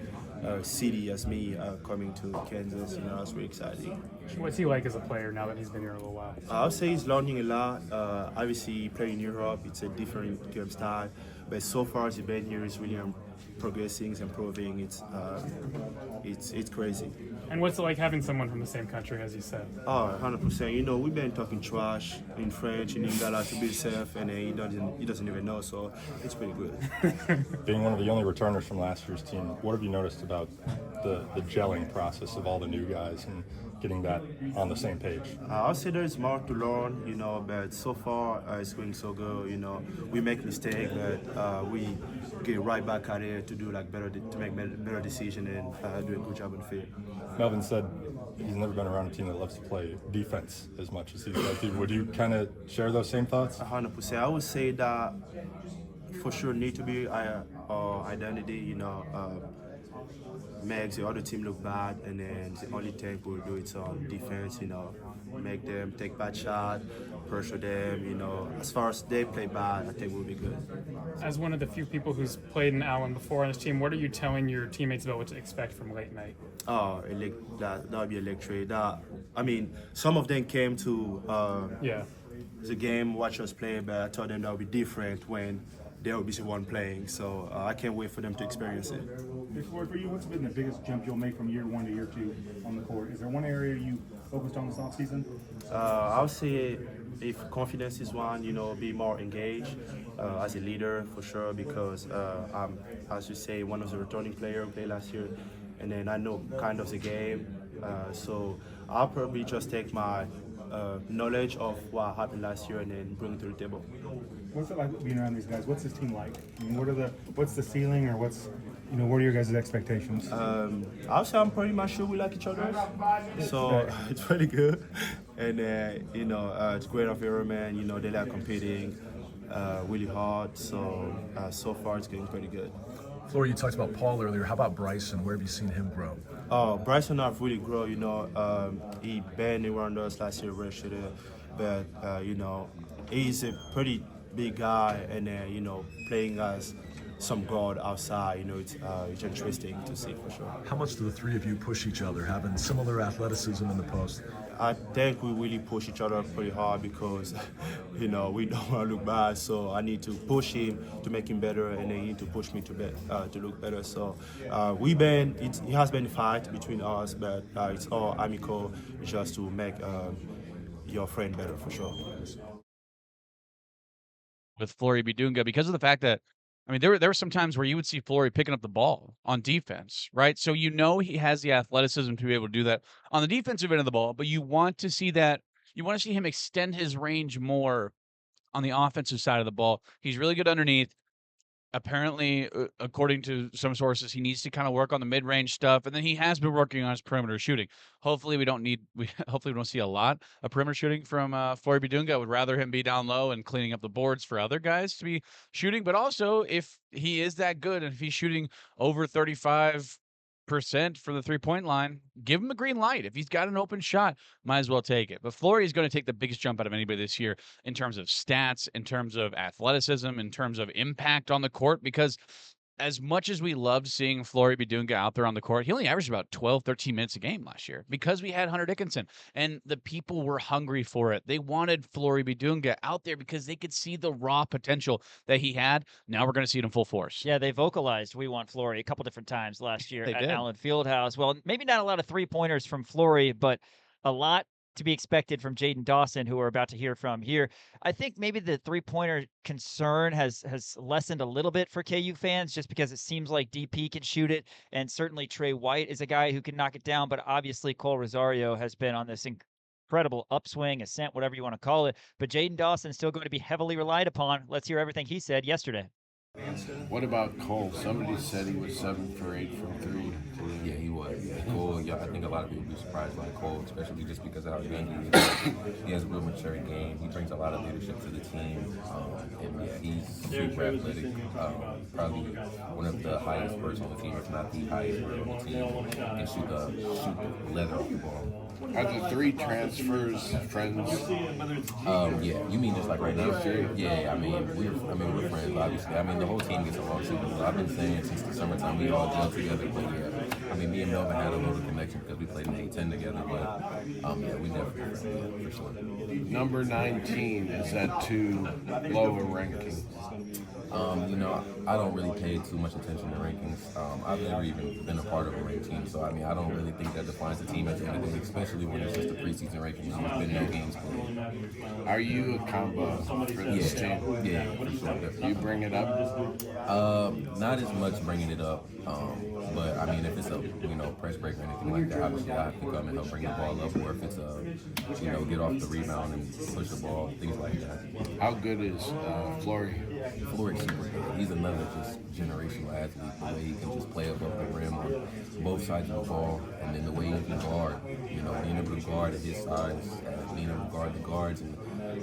[SPEAKER 5] city as me coming to Kansas. That's really exciting.
[SPEAKER 8] What's he like as a player now that he's been here a little while?
[SPEAKER 5] I would say he's learning a lot. Obviously, playing in Europe, it's a different game style, but so far as he's been here, he's really progressing, improving. It's crazy.
[SPEAKER 8] And what's it like having someone from the same country, as you said?
[SPEAKER 5] Oh, 100%. You know, we've been talking trash in French in Ingala to be safe, and he doesn't even know, so it's pretty good.
[SPEAKER 9] Being one of the only returners from last year's team, what have you noticed about the gelling process of all the new guys and getting that on the same page?
[SPEAKER 5] I'll say there's more to learn, you know, but so far it's going so good. You know, we make mistakes, but we get right back at it to do like to make better decision and do a good job on the field.
[SPEAKER 9] Melvin said he's never been around a team that loves to play defense as much as these guys do. Would you kind of share those same thoughts?
[SPEAKER 5] 100%. I would say that for sure need to be our identity, you know, makes the other team look bad, and then the only thing we'll do is on defense, you know, make them take bad shot, pressure them, you know. As far as they play bad, I think we'll be good.
[SPEAKER 8] As one of the few people who's played in Allen before on this team, what are you telling your teammates about what to expect from late night?
[SPEAKER 5] Oh, that would be electric. I mean, some of them came to the game, watch us play, but I told them that would be different when they will be the one playing. So I can't wait for them to experience it.
[SPEAKER 10] For you, what's been the biggest jump you'll make from year 1 to year 2 on the court? Is there one area you focused on this offseason?
[SPEAKER 5] I would say if confidence is one, you know, be more engaged as a leader for sure, because I'm, as you say, one of the returning players who played last year, and then I know kind of the game. So I'll probably just take my knowledge of what happened last year and then bring it to the table.
[SPEAKER 10] What's it like being around these guys? What's this team like? I mean, what's the ceiling, or what are your guys' expectations?
[SPEAKER 5] I'll say I'm pretty much sure we like each other, so it's pretty good. And you know, it's a great environment. You know, they like competing really hard. So so far it's getting pretty good.
[SPEAKER 11] Flory, you talked about Paul earlier. How about Bryson? Where have you seen him grow?
[SPEAKER 5] Oh, Bryson have really grown. You know, he been around us last year, but you know, he's a pretty big guy, and you know, playing as some guard outside, you know, it's interesting to see for sure.
[SPEAKER 11] How much do the three of you push each other, having similar athleticism in the post?
[SPEAKER 5] I think we really push each other pretty hard because, you know, we don't want to look bad. So I need to push him to make him better, and then he need to push me to look better. So it has been a fight between us, but it's all amicable, just to make your friend better for sure.
[SPEAKER 2] With Flory Bidunga, because of the fact that, I mean, there were some times where you would see Flory picking up the ball on defense, right? So you know he has the athleticism to be able to do that on the defensive end of the ball, but you want to see that, you want to see him extend his range more on the offensive side of the ball. He's really good underneath. Apparently, according to some sources, he needs to kind of work on the mid-range stuff, and then he has been working on his perimeter shooting. Hopefully, we don't see a lot of perimeter shooting from Flory Bidunga. I would rather him be down low and cleaning up the boards for other guys to be shooting. But also, if he is that good and if he's shooting over 35% for the three-point line, give him a green light. If he's got an open shot, might as well take it. But Flory is going to take the biggest jump out of anybody this year in terms of stats, in terms of athleticism, in terms of impact on the court, because as much as we loved seeing Flory Bidunga out there on the court, he only averaged about 12, 13 minutes a game last year because we had Hunter Dickinson, and the people were hungry for it. They wanted Flory Bidunga out there because they could see the raw potential that he had. Now we're going to see it in full force.
[SPEAKER 1] Yeah, they vocalized "We want Flory" a couple different times last year at
[SPEAKER 2] did.
[SPEAKER 1] Allen Fieldhouse. Well, maybe not a lot of three-pointers from Flory, but a lot to be expected from Jayden Dawson, who we're about to hear from here. I think maybe the three-pointer concern has lessened a little bit for KU fans, just because it seems like DP can shoot it, and certainly Trey White is a guy who can knock it down, but obviously Cole Rosario has been on this incredible upswing, ascent, whatever you want to call it. But Jayden Dawson is still going to be heavily relied upon. Let's hear everything he said yesterday.
[SPEAKER 12] What about Cole? Somebody said he was 7 for 8 from 3.
[SPEAKER 13] Yeah, he was. Cole, yeah, I think a lot of people would be surprised by Cole, especially just because of how young he is. He has a real mature game. He brings a lot of leadership to the team. And yeah, he's super athletic. Probably one of the highest birds on the team, if not the highest bird on the team. And shoot the leather off the ball.
[SPEAKER 12] Are the 3 transfers friends?
[SPEAKER 13] Yeah, you mean just like right now? Yeah, I mean we're friends, obviously. I mean the whole team gets along super well. I've been saying since the summertime we all gel together, but yeah, I mean me and Melvin had a little connection because we played in A-10 together, but yeah, we never friends, for sure.
[SPEAKER 12] Number 19, is that too low a ranking?
[SPEAKER 13] You know, I don't really pay too much attention to rankings. I've never even been a part of a ranked team, so I mean, I don't really think that defines the team at the end of the day, especially when it's just a preseason ranking and there's been no games played.
[SPEAKER 12] Are you a combo for this team?
[SPEAKER 13] Yeah, for sure.
[SPEAKER 12] Do you bring it up?
[SPEAKER 13] Not as much bringing it up, but I mean, if it's a press break or anything like that, obviously I have to come and help bring the ball up, or if it's get off the rebound and push the ball, things like that.
[SPEAKER 12] How good is Flory?
[SPEAKER 13] Flory's super good. He's another just generational athlete. The way he can just play above the rim on both sides of the ball, and then the way he can guard. Being able to guard at his size, being able to guard the guards, and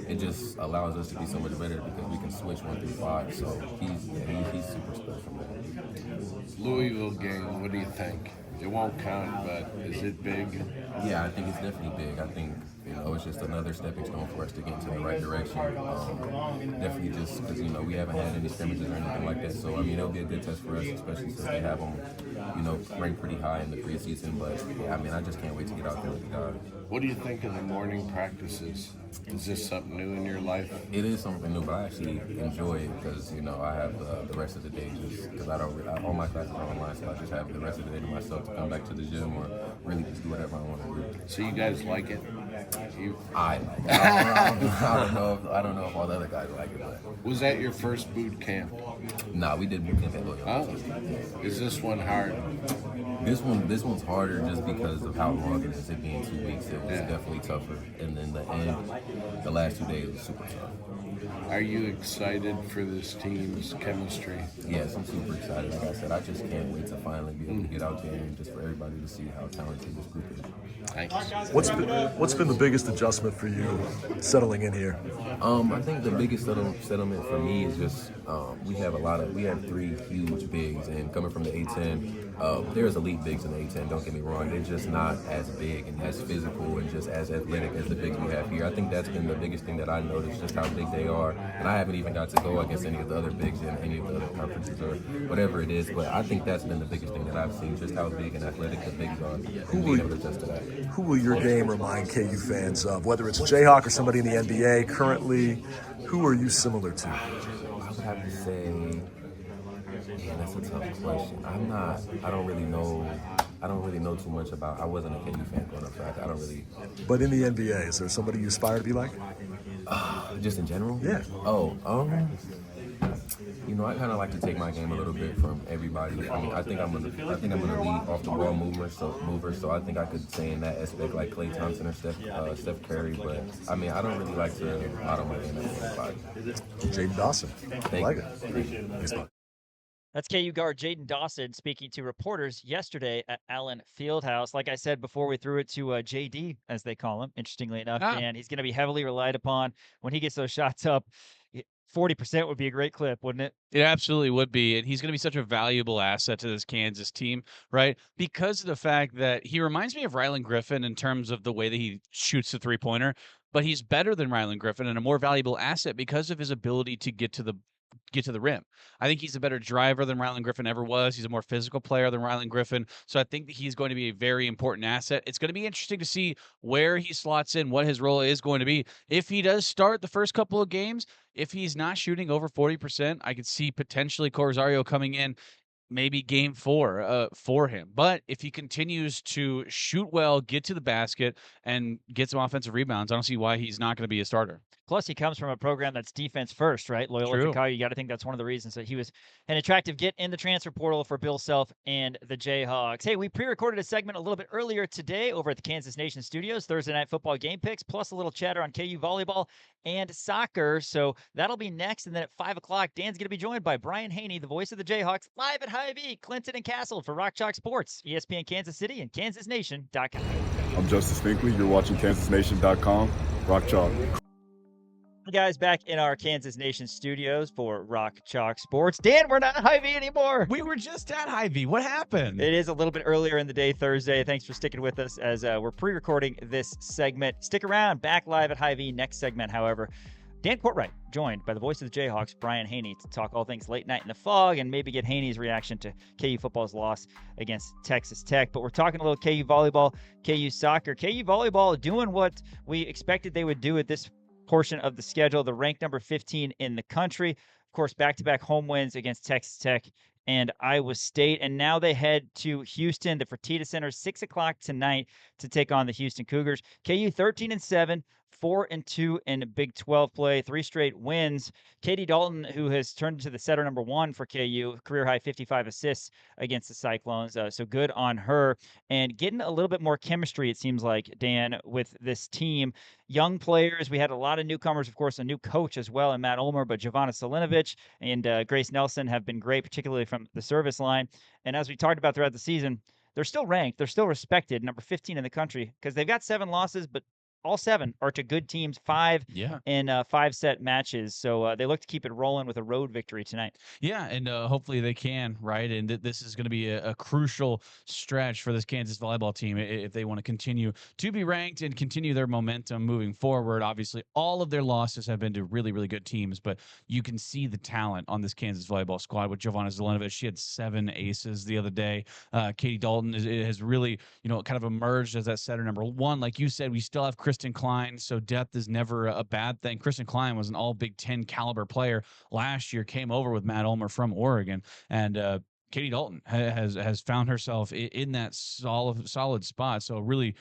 [SPEAKER 13] it just allows us to be so much better because we can switch 1 through 5. So he's super special, man.
[SPEAKER 12] Louisville game. What do you think? It won't count, but is it big?
[SPEAKER 13] Yeah, I think it's definitely big. I think it's just another stepping stone for us to get into the right direction. Definitely just because we haven't had any scrimmages or anything like that. So I mean, it'll be a good test for us, especially since they have them, ranked pretty high in the preseason. But yeah, I mean, I just can't wait to get out there with the guys.
[SPEAKER 12] What do you think of the morning practices? Is this something new in your life?
[SPEAKER 13] It is something new, but I actually enjoy it because I have the rest of the day just because all my classes are online, so I just have the rest of the day to myself to come back to the gym or really just do whatever I want to do.
[SPEAKER 12] So you guys like it?
[SPEAKER 13] I like it. I don't know if all the other guys like it, but
[SPEAKER 12] was that your first boot camp?
[SPEAKER 13] Nah, we did boot camp at Loyola.
[SPEAKER 12] Oh, is this one hard?
[SPEAKER 13] This one's harder just because of how long it is. It being 2 weeks, it was definitely tougher. And then the last 2 days was super tough.
[SPEAKER 12] Are you excited for this team's chemistry?
[SPEAKER 13] Yes, I'm super excited. Like I said, I just can't wait to finally be able to get out there and just for everybody to see how talented this group is.
[SPEAKER 12] Thanks.
[SPEAKER 11] What's been the biggest adjustment for you settling in here?
[SPEAKER 13] I think the biggest settlement for me is just we have 3 huge bigs, and coming from the A10, there's elite bigs in the A10. Don't get me wrong, they're just not as big and as physical and just as athletic as the bigs we have here. I think that's been the biggest thing that I noticed, just how big they are. And I haven't even got to go against any of the other bigs in any of the other conferences or whatever it is. But I think that's been the biggest thing that I've seen, just how big and athletic the bigs are, and being able to adjust to that.
[SPEAKER 11] Who will your game remind KU fans of? Whether it's a Jayhawk or somebody in the NBA currently, who are you similar to?
[SPEAKER 13] I would have to say, man, that's a tough question. I don't really know too much about. I wasn't a KU fan growing up, so I don't really.
[SPEAKER 11] But in the NBA, is there somebody you aspire to be like?
[SPEAKER 13] Just in general?
[SPEAKER 11] Yeah.
[SPEAKER 13] I kind of like to take my game a little bit from everybody. I mean, I think I'm gonna lead off the ball mover. So I think I could say in that aspect like Klay Thompson or Steph Curry. But I mean, I don't really like to model my game as anybody.
[SPEAKER 11] Jayden Dawson. I like it.
[SPEAKER 13] Thanks.
[SPEAKER 1] That's KU guard Jayden Dawson speaking to reporters yesterday at Allen Fieldhouse. Like I said before, we threw it to JD, as they call him, interestingly enough, and he's going to be heavily relied upon when he gets those shots up. 40% would be a great clip, wouldn't it?
[SPEAKER 2] It absolutely would be. And he's going to be such a valuable asset to this Kansas team, right? Because of the fact that he reminds me of Rylan Griffin in terms of the way that he shoots the three-pointer, but he's better than Rylan Griffin and a more valuable asset because of his ability to get to the rim. I think he's a better driver than Rylan Griffin ever was. He's a more physical player than Rylan Griffin. So I think that he's going to be a very important asset. It's going to be interesting to see where he slots in, what his role is going to be. If he does start the first couple of games, if he's not shooting over 40%, I could see potentially Corzario coming in maybe game 4 for him. But if he continues to shoot well, get to the basket, and get some offensive rebounds, I don't see why he's not going to be a starter.
[SPEAKER 1] Plus, he comes from a program that's defense first, right? Loyola Chicago. You got to think that's one of the reasons that he was an attractive get in the transfer portal for Bill Self and the Jayhawks. Hey, we pre-recorded a segment a little bit earlier today over at the Kansas Nation Studios, Thursday Night Football game picks, plus a little chatter on KU volleyball and soccer. So that'll be next. And then at 5 o'clock, Dan's going to be joined by Brian Hanni, the voice of the Jayhawks, live at Hy-Vee, Clinton and Castle for Rock Chalk Sports, ESPN Kansas City and KansasNation.com.
[SPEAKER 14] I'm Justice Finkley. You're watching KansasNation.com. Rock Chalk.
[SPEAKER 1] Guys, back in our Kansas Nation studios for Rock Chalk Sports. Dan, we're not at Hy-Vee anymore.
[SPEAKER 2] We were just at Hy-Vee. What happened?
[SPEAKER 1] It is a little bit earlier in the day, Thursday. Thanks for sticking with us as we're pre-recording this segment. Stick around. Back live at Hy-Vee. Next segment, however, Dan Courtwright, joined by the voice of the Jayhawks, Brian Hanni, to talk all things late night in the fog and maybe get Haney's reaction to KU football's loss against Texas Tech. But we're talking a little KU volleyball, KU soccer. KU volleyball doing what we expected they would do at this portion of the schedule. The ranked number 15 in the country. Of course, back-to-back home wins against Texas Tech and Iowa State. And now they head to Houston, the Fertitta Center, 6 o'clock tonight to take on the Houston Cougars. KU 13-7. 4-2 in Big 12 play, 3 straight wins. Katie Dalton, who has turned into the setter number 1 for KU, career high 55 assists against the Cyclones. So good on her. And getting a little bit more chemistry, it seems like, Dan, with this team. Young players. We had a lot of newcomers, of course, a new coach as well, and Matt Ulmer, but Giovanna Selinovich and Grace Nelson have been great, particularly from the service line. And as we talked about throughout the season, they're still ranked. They're still respected, number 15 in the country, because they've got 7 losses, but all 7 are to good teams, 5 in 5-set matches. So they look to keep it rolling with a road victory tonight.
[SPEAKER 2] Yeah, and hopefully they can, right? And this is going to be a crucial stretch for this Kansas volleyball team if they want to continue to be ranked and continue their momentum moving forward. Obviously, all of their losses have been to really, really good teams, but you can see the talent on this Kansas volleyball squad with Giovanna Zelenovic. She had 7 aces the other day. Katie Dalton has really, kind of emerged as that setter number 1. Like you said, we still have Kristen Klein, so depth is never a bad thing. Kristen Klein was an all Big Ten caliber player last year, came over with Matt Ulmer from Oregon, and Katie Dalton has found herself in that solid spot. So really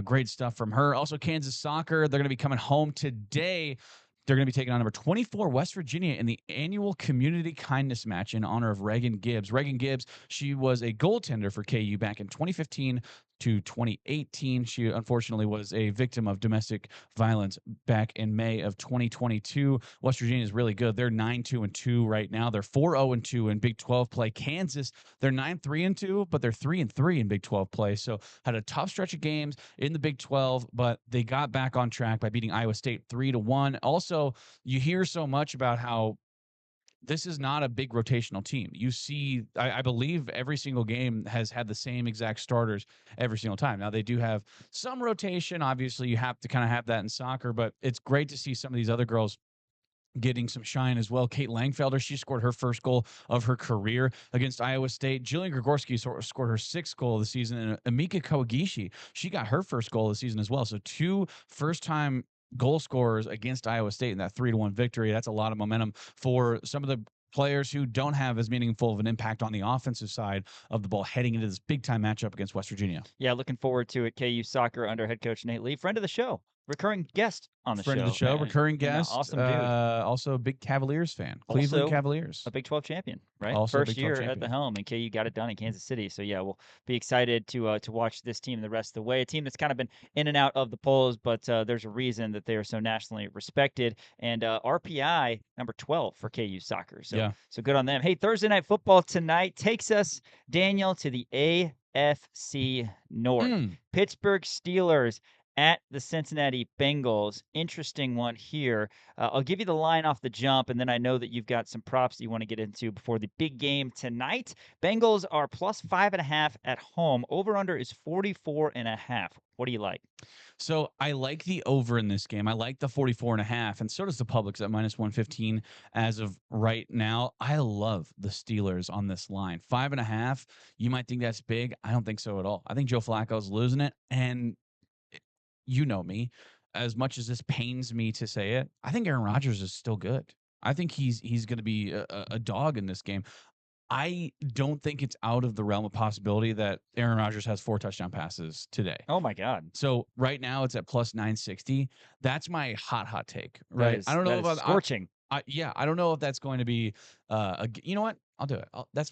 [SPEAKER 2] great stuff from her. Also, Kansas soccer, they're going to be coming home today. They're going to be taking on number 24, West Virginia, in the annual Community Kindness Match in honor of Reagan Gibbs. Reagan Gibbs, she was a goaltender for KU back in 2015 to 2018. She unfortunately was a victim of domestic violence back in May of 2022. West Virginia is really good. They're 9-2-2 right now. They're 4-0-2 in Big 12 play. Kansas, they're 9-3-2, but they're 3-3 in Big 12 play. So had a tough stretch of games in the Big 12, but they got back on track by beating Iowa State 3-1. Also, you hear so much about how this is not a big rotational team. You see, I believe every single game has had the same exact starters every single time. Now, they do have some rotation. Obviously, you have to kind of have that in soccer, but it's great to see some of these other girls getting some shine as well. Kate Langfelder, she scored her first goal of her career against Iowa State. Jillian Grigorski scored her 6th goal of the season. And Amika Kawagishi, she got her first goal of the season as well. So 2 first-time goal scorers against Iowa State in that 3-1 victory. That's a lot of momentum for some of the players who don't have as meaningful of an impact on the offensive side of the ball heading into this big-time matchup against West Virginia.
[SPEAKER 1] Yeah, looking forward to it. KU soccer under head coach Nate Lee, friend of the show, recurring guest on the
[SPEAKER 2] Friend
[SPEAKER 1] show.
[SPEAKER 2] of the show,
[SPEAKER 1] man.
[SPEAKER 2] recurring guest.
[SPEAKER 1] Awesome dude.
[SPEAKER 2] Also a big Cavaliers fan. Cleveland
[SPEAKER 1] Also
[SPEAKER 2] Cavaliers.
[SPEAKER 1] A Big 12 champion, right?
[SPEAKER 2] Also a
[SPEAKER 1] First
[SPEAKER 2] Big 12
[SPEAKER 1] year at the
[SPEAKER 2] champion.
[SPEAKER 1] helm, and KU got it done in Kansas City. So yeah, we'll be excited to watch this team the rest of the way. A team that's kind of been in and out of the polls, but there's a reason that they are so nationally respected. And RPI number 12 for KU soccer. So so good on them. Hey, Thursday night football tonight takes us, Daniel, to the AFC North. Pittsburgh Steelers at the Cincinnati Bengals. Interesting one here. I'll give you the line off the jump, and then I know that you've got some props that you want to get into before the big game tonight. Bengals are plus 5.5 at home. Over-under is 44.5. What do you like?
[SPEAKER 2] So I like the over in this game. I like the 44.5, and so does the Publix at minus 115 as of right now. I love the Steelers on this line. 5.5, you might think that's big. I don't think so at all. I think Joe Flacco's losing it, and you know me, as much as this pains me to say it, I think Aaron Rodgers is still good. I think he's going to be a dog in this game. I don't think it's out of the realm of possibility that Aaron Rodgers has 4 touchdown passes today.
[SPEAKER 1] Oh my God.
[SPEAKER 2] So right now it's at plus 960. That's my hot take, right? I don't know about
[SPEAKER 1] scorching.
[SPEAKER 2] I don't know if that's going to be you know what? I'll do it. That's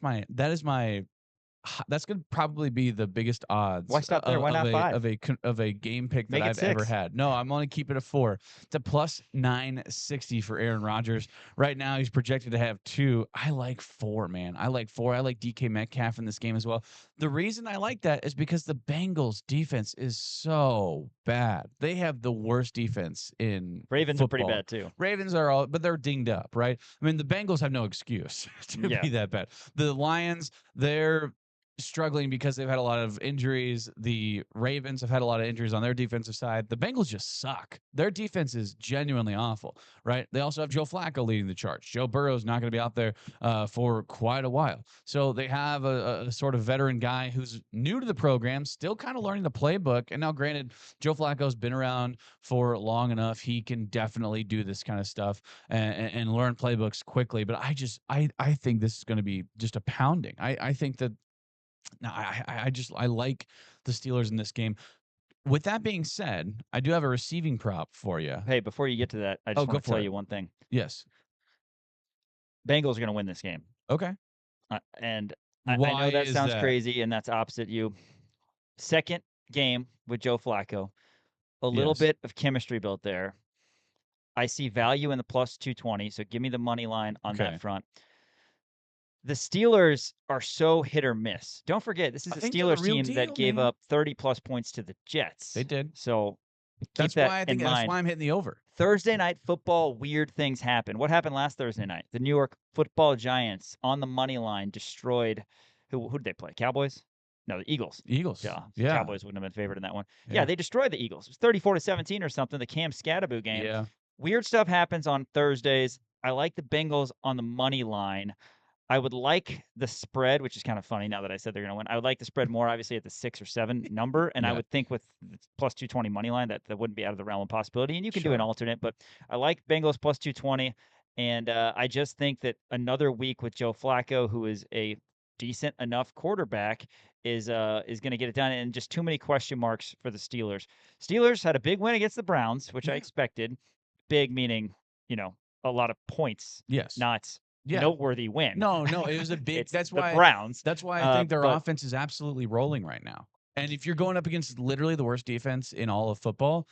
[SPEAKER 2] going to probably be the biggest odds.
[SPEAKER 1] Why stop there? Why not 5?
[SPEAKER 2] Of a game pick that I've ever had. No, I'm only keeping it 4. It's a plus 960 for Aaron Rodgers. Right now, he's projected to have 2. I like 4, man. I like 4. I like DK Metcalf in this game as well. The reason I like that is because the Bengals defense is so bad. They have the worst defense in
[SPEAKER 1] Ravens
[SPEAKER 2] football.
[SPEAKER 1] are pretty bad too.
[SPEAKER 2] Ravens are all, but they're dinged up, right? I mean, the Bengals have no excuse to be that bad. The Lions, they're struggling because they've had a lot of injuries. The Ravens have had a lot of injuries on their defensive side. The Bengals just suck. Their defense is genuinely awful, right? They also have Joe Flacco leading the charge. Joe Burrow's not going to be out there for quite a while. So they have a sort of veteran guy who's new to the program, still kind of learning the playbook. And now, granted, Joe Flacco's been around for long enough. He can definitely do this kind of stuff and learn playbooks quickly. But I think this is going to be just a pounding. I think that no, I like the Steelers in this game. With that being said, I do have a receiving prop for you.
[SPEAKER 1] Hey, before you get to that, I just want to tell
[SPEAKER 2] it.
[SPEAKER 1] you one thing.
[SPEAKER 2] Yes.
[SPEAKER 1] Bengals are going to win this game.
[SPEAKER 2] Okay.
[SPEAKER 1] And I know that sounds crazy, and that's opposite you. Second game with Joe Flacco. A little bit of chemistry built there. I see value in the plus 220, so give me the money line on that front. The Steelers are so hit or miss. Don't forget, this is a Steelers team that gave up 30-plus points to the Jets.
[SPEAKER 2] They did.
[SPEAKER 1] So
[SPEAKER 2] that's why I think that's why I'm hitting the over.
[SPEAKER 1] Thursday night football, weird things happen. What happened last Thursday night? The New York Football Giants on the money line destroyed who did they play? Cowboys? No, the Eagles.
[SPEAKER 2] Eagles.
[SPEAKER 1] Yeah. Cowboys wouldn't have been favored in that one. Yeah, they destroyed the Eagles. It was 34-17 or something, the Cam Scattaboo game.
[SPEAKER 2] Yeah.
[SPEAKER 1] Weird stuff happens on Thursdays. I like the Bengals on the money line. I would like the spread, which is kind of funny now that I said they're going to win. I would like the spread more, obviously, at the 6 or 7 number. And I would think with plus 220 money line that wouldn't be out of the realm of possibility. And you can do an alternate, but I like Bengals plus 220. And I just think that another week with Joe Flacco, who is a decent enough quarterback, is going to get it done. And just too many question marks for the Steelers. Steelers had a big win against the Browns, which I expected. Big meaning, a lot of points.
[SPEAKER 2] Yes.
[SPEAKER 1] Not noteworthy win.
[SPEAKER 2] No, it was a big. That's why
[SPEAKER 1] the Browns.
[SPEAKER 2] That's why I think their offense is absolutely rolling right now. And if you're going up against literally the worst defense in all of football,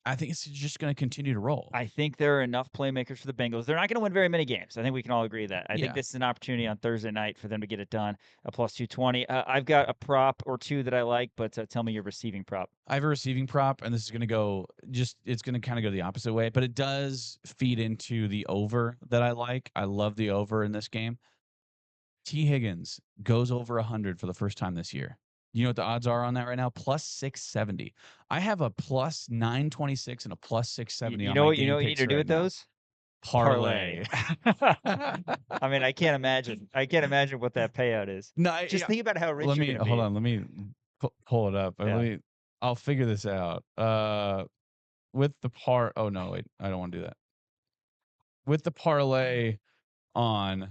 [SPEAKER 2] I think it's just going to continue to roll.
[SPEAKER 1] I think there are enough playmakers for the Bengals. They're not going to win very many games. I think we can all agree that. I think this is an opportunity on Thursday night for them to get it done. A plus 220. I've got a prop or two that I like, but tell me your receiving prop.
[SPEAKER 2] I have a receiving prop, and this is going to go it's going to kind of go the opposite way, but it does feed into the over that I like. I love the over in this game. T. Higgins goes over 100 for the first time this year. You know what the odds are on that right now? Plus 670. I have a plus 926 and a plus 670.
[SPEAKER 1] You know what you need to do with those?
[SPEAKER 2] Parlay.
[SPEAKER 1] I mean, I can't imagine what that payout is.
[SPEAKER 2] No,
[SPEAKER 1] just think about how rich you're going to be.
[SPEAKER 2] Hold on. Let me pull it up. I'll figure this out. With the oh no, wait, I don't want to do that. With the parlay on.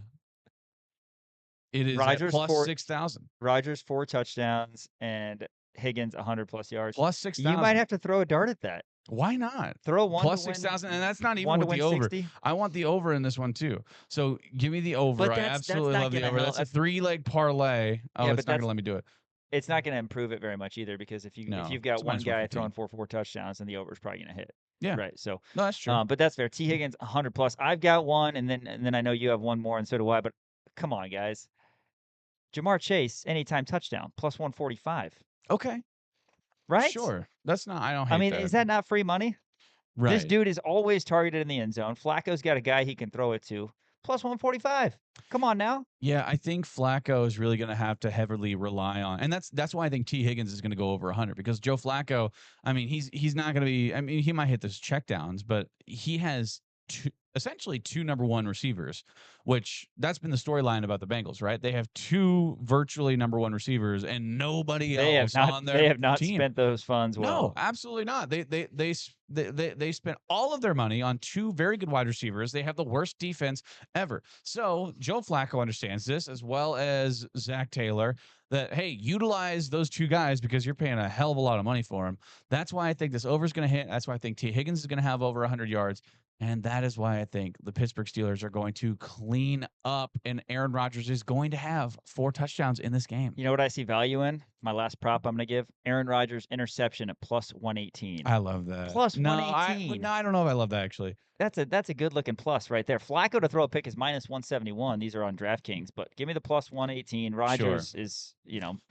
[SPEAKER 2] It is
[SPEAKER 1] Rodgers
[SPEAKER 2] plus 6,000.
[SPEAKER 1] Rodgers 4 touchdowns and Higgins 100+ yards.
[SPEAKER 2] Plus 6,000.
[SPEAKER 1] You might have to throw a dart at that.
[SPEAKER 2] Why not?
[SPEAKER 1] Throw one
[SPEAKER 2] plus 6,000, and that's not even with the over.
[SPEAKER 1] 60.
[SPEAKER 2] I want the over in this one too. So give me the over.
[SPEAKER 1] But
[SPEAKER 2] I absolutely love the over. That's a 3-leg parlay. Oh, it's not going to let me do it.
[SPEAKER 1] It's not going to improve it very much either because if you've got one guy throwing 4 touchdowns, then the over is probably going to hit.
[SPEAKER 2] Yeah.
[SPEAKER 1] Right. So
[SPEAKER 2] no, that's true.
[SPEAKER 1] But that's fair. T. Higgins 100+. I've got one, and then I know you have one more, and so do I. But come on, guys. Jamar Chase, anytime touchdown, plus 145.
[SPEAKER 2] Okay.
[SPEAKER 1] Right?
[SPEAKER 2] Sure. That's not, I don't hate
[SPEAKER 1] I mean,
[SPEAKER 2] that.
[SPEAKER 1] is that not free money?
[SPEAKER 2] Right.
[SPEAKER 1] This dude is always targeted in the end zone. Flacco's got a guy he can throw it to. Plus 145. Come on now.
[SPEAKER 2] Yeah, I think Flacco is really going to have to heavily rely on, and that's why I think T. Higgins is going to go over 100 because Joe Flacco, I mean, he's not going to be, I mean, he might hit those checkdowns, but he has essentially two number one receivers, which that's been the storyline about the Bengals, right? They have 2 virtually number one receivers and nobody else on their team.
[SPEAKER 1] They have not spent those funds well.
[SPEAKER 2] No, absolutely not. They spent all of their money on 2 very good wide receivers. They have the worst defense ever. So Joe Flacco understands this as well as Zach Taylor, that, hey, utilize those 2 guys because you're paying a hell of a lot of money for them. That's why I think this over is going to hit. That's why I think T. Higgins is going to have over 100 yards. And that is why I think the Pittsburgh Steelers are going to clean up, and Aaron Rodgers is going to have 4 touchdowns in this game.
[SPEAKER 1] You know what I see value in? My last prop I'm going to give, Aaron Rodgers interception at plus 118.
[SPEAKER 2] I love that.
[SPEAKER 1] Plus 118.
[SPEAKER 2] I don't know if I love that, actually.
[SPEAKER 1] That's a good-looking plus right there. Flacco to throw a pick is minus 171. These are on DraftKings, but give me the plus 118. Rodgers is,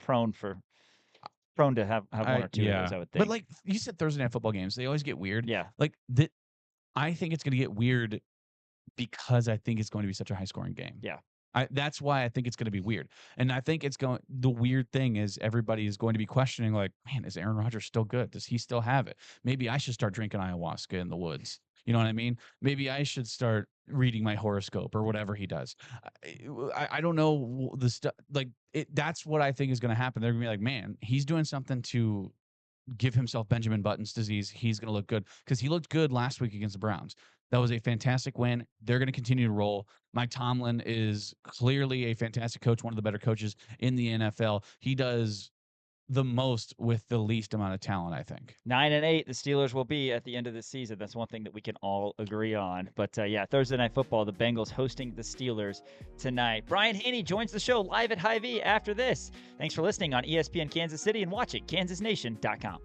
[SPEAKER 1] prone to have one or 2 of those, I would think.
[SPEAKER 2] But like you said, Thursday night football games, they always get weird.
[SPEAKER 1] Yeah.
[SPEAKER 2] Like I think it's going to get weird because I think it's going to be such a high-scoring game.
[SPEAKER 1] Yeah.
[SPEAKER 2] That's why I think it's going to be weird. And I think the weird thing is everybody is going to be questioning, like, man, is Aaron Rodgers still good? Does he still have it? Maybe I should start drinking ayahuasca in the woods. You know what I mean? Maybe I should start reading my horoscope or whatever he does. I don't know the stuff like it. That's what I think is going to happen. They're going to be like, man, he's doing something to give himself Benjamin Button's disease. He's going to look good because he looked good last week against the Browns. That was a fantastic win. They're going to continue to roll. Mike Tomlin is clearly a fantastic coach, one of the better coaches in the NFL. He does the most with the least amount of talent, I think.
[SPEAKER 1] 9-8, the Steelers will be at the end of the season. That's one thing that we can all agree on. But yeah, Thursday Night Football, the Bengals hosting the Steelers tonight. Brian Hanni joins the show live at Hy-Vee after this. Thanks for listening on ESPN Kansas City and watching KansasNation.com.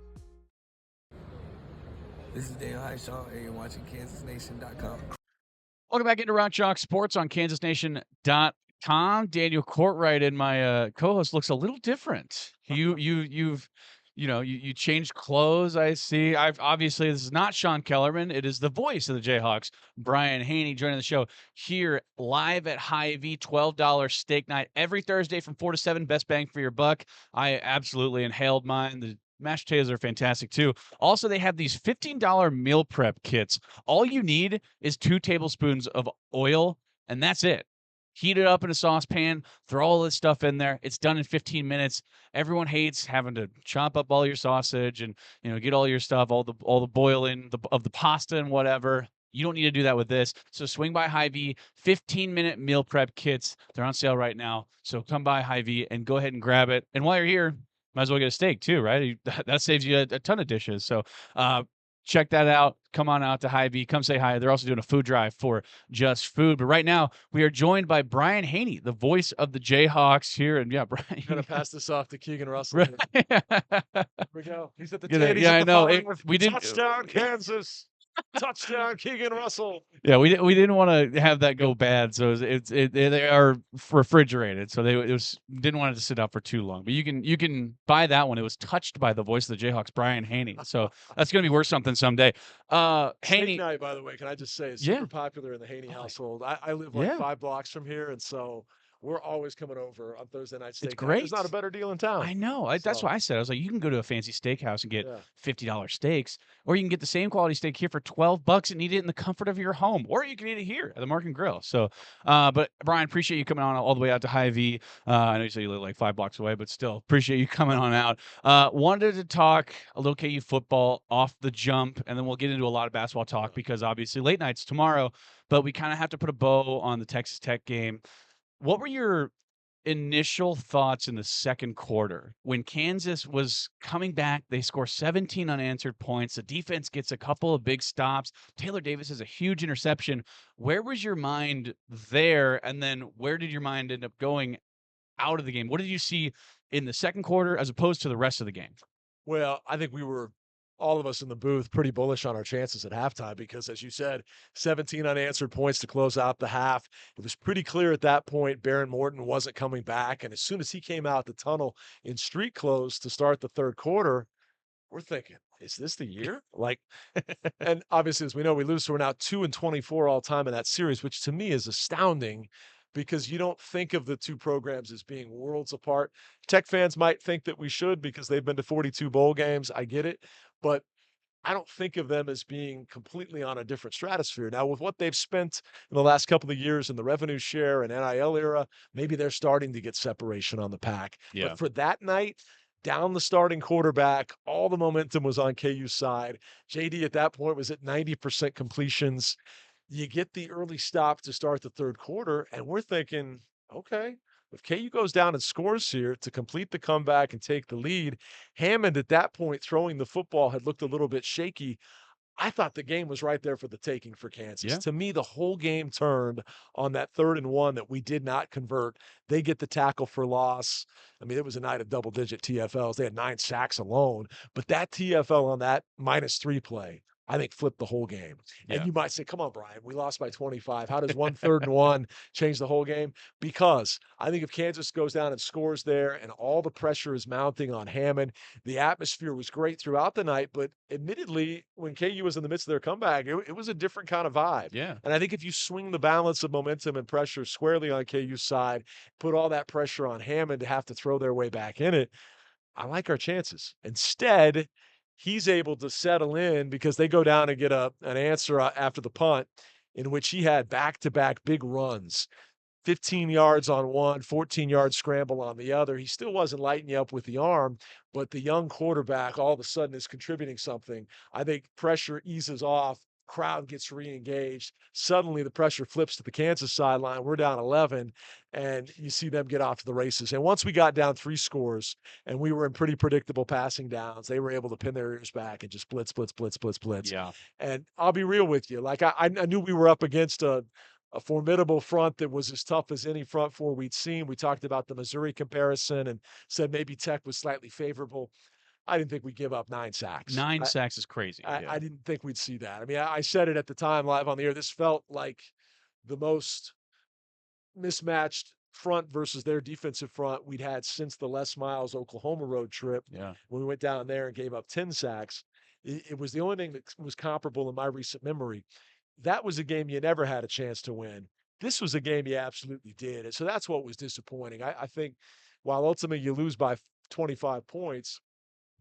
[SPEAKER 4] This is Dale Highshaw, and you're watching KansasNation.com.
[SPEAKER 2] Welcome back into Rock Chalk Sports on KansasNation.com. Daniel Courtwright and my co-host looks a little different. You've changed clothes. I see. Obviously this is not Sean Kellerman. It is the voice of the Jayhawks, Brian Hanni, joining the show here live at Hy-Vee. $12 steak night every Thursday from 4 to 7. Best bang for your buck. I absolutely inhaled mine. The mashed potatoes are fantastic too. Also, they have these $15 meal prep kits. All you need is 2 tablespoons of oil, and that's it. Heat it up in a saucepan, throw all this stuff in there. It's done in 15 minutes. Everyone hates having to chop up all your sausage and get all your stuff, all the boiling of the pasta and whatever. You don't need to do that with this. So swing by Hy-Vee, 15-minute meal prep kits. They're on sale right now. So come by Hy-Vee and go ahead and grab it. And while you're here, might as well get a steak too, right? That saves you a ton of dishes. So check that out. Come on out to Hy-Vee. Come say hi. They're also doing a food drive for Just Food. But right now, we are joined by Brian Hanni, the voice of the Jayhawks here. And yeah, Brian.
[SPEAKER 15] I'm going to pass this off to Keegan Russell. Here we go. He's at the 10.
[SPEAKER 2] Yeah, I know.
[SPEAKER 15] We did touchdown, Kansas. Touchdown, Keegan Russell.
[SPEAKER 2] Yeah, we didn't want to have that go bad, so they are refrigerated, so didn't want it to sit out for too long. But you can buy that one. It was touched by the voice of the Jayhawks, Brian Hanni. So that's gonna be worth something someday.
[SPEAKER 15] Hanni
[SPEAKER 2] Hanni
[SPEAKER 15] night, by the way, can I just say, is super popular in the Hanni household. I live 5 blocks from here, and so we're always coming over on Thursday night steak.
[SPEAKER 2] It's great.
[SPEAKER 15] There's not a better deal in town.
[SPEAKER 2] I know. That's what I said. I was like, you can go to a fancy steakhouse and get $50 steaks, or you can get the same quality steak here for $12 and eat it in the comfort of your home, or you can eat it here at the Mark and Grill. So, but Brian, appreciate you coming on all the way out to Hy-Vee. I know you say you live like 5 blocks away, but still appreciate you coming on out. Wanted to talk a little KU football off the jump, and then we'll get into a lot of basketball talk because obviously late nights tomorrow, but we kind of have to put a bow on the Texas Tech game. What were your initial thoughts in the second quarter when Kansas was coming back? They score 17 unanswered points. The defense gets a couple of big stops. Taylor Davis has a huge interception. Where was your mind there? And then where did your mind end up going out of the game? What did you see in the second quarter as opposed to the rest of the game?
[SPEAKER 15] Well, I think we were, all of us in the booth, pretty bullish on our chances at halftime because, as you said, 17 unanswered points to close out the half. It was pretty clear at that point Baron Morton wasn't coming back, and as soon as he came out the tunnel in street clothes to start the third quarter, we're thinking, is this the year? And obviously, as we know, we lose, so we're now 2-24 all time in that series, which to me is astounding because you don't think of the two programs as being worlds apart. Tech fans might think that we should because they've been to 42 bowl games. I get it. But I don't think of them as being completely on a different stratosphere. Now, with what they've spent in the last couple of years in the revenue share and NIL era, maybe they're starting to get separation on the pack.
[SPEAKER 2] Yeah.
[SPEAKER 15] But for that night, down the starting quarterback, all the momentum was on KU's side. JD at that point was at 90% completions. You get the early stop to start the third quarter, and we're thinking, okay, if KU goes down and scores here to complete the comeback and take the lead, Hammond at that point throwing the football had looked a little bit shaky. I thought the game was right there for the taking for Kansas.
[SPEAKER 2] Yeah.
[SPEAKER 15] To me, the whole game turned on that 3rd and 1 that we did not convert. They get the tackle for loss. I mean, it was a night of double-digit TFLs. They had 9 sacks alone. But that TFL on that -3 play, I think flipped the whole game. And
[SPEAKER 2] Yeah.
[SPEAKER 15] you might say, come on, Brian, we lost by 25. How does 1 3rd and 1 change the whole game? Because I think if Kansas goes down and scores there and all the pressure is mounting on Hammond, the atmosphere was great throughout the night. But admittedly, when KU was in the midst of their comeback, it was a different kind of vibe.
[SPEAKER 2] Yeah.
[SPEAKER 15] And I think if you swing the balance of momentum and pressure squarely on KU's side, put all that pressure on Hammond to have to throw their way back in it, I like our chances. Instead, he's able to settle in because they go down and get an answer after the punt in which he had back-to-back big runs. 15 yards on one, 14-yard scramble on the other. He still wasn't lighting you up with the arm, but the young quarterback all of a sudden is contributing something. I think pressure eases off. Crowd gets re-engaged. Suddenly the pressure flips to the Kansas sideline. We're down 11, and you see them get off to the races. And once we got down 3 scores and we were in pretty predictable passing downs, they were able to pin their ears back and just blitz.
[SPEAKER 2] Yeah.
[SPEAKER 15] And I'll be real with you. Like I knew we were up against a formidable front that was as tough as any front four we'd seen. We talked about the Missouri comparison and said maybe Tech was slightly favorable. I didn't think we'd give up 9 sacks.
[SPEAKER 2] 9 sacks is crazy.
[SPEAKER 15] I didn't think we'd see that. I mean, I said it at the time live on the air. This felt like the most mismatched front versus their defensive front we'd had since the Les Miles Oklahoma road trip.
[SPEAKER 2] Yeah.
[SPEAKER 15] When we went down there and gave up 10 sacks. It was the only thing that was comparable in my recent memory. That was a game you never had a chance to win. This was a game you absolutely did. And so that's what was disappointing. I think while ultimately you lose by 25 points,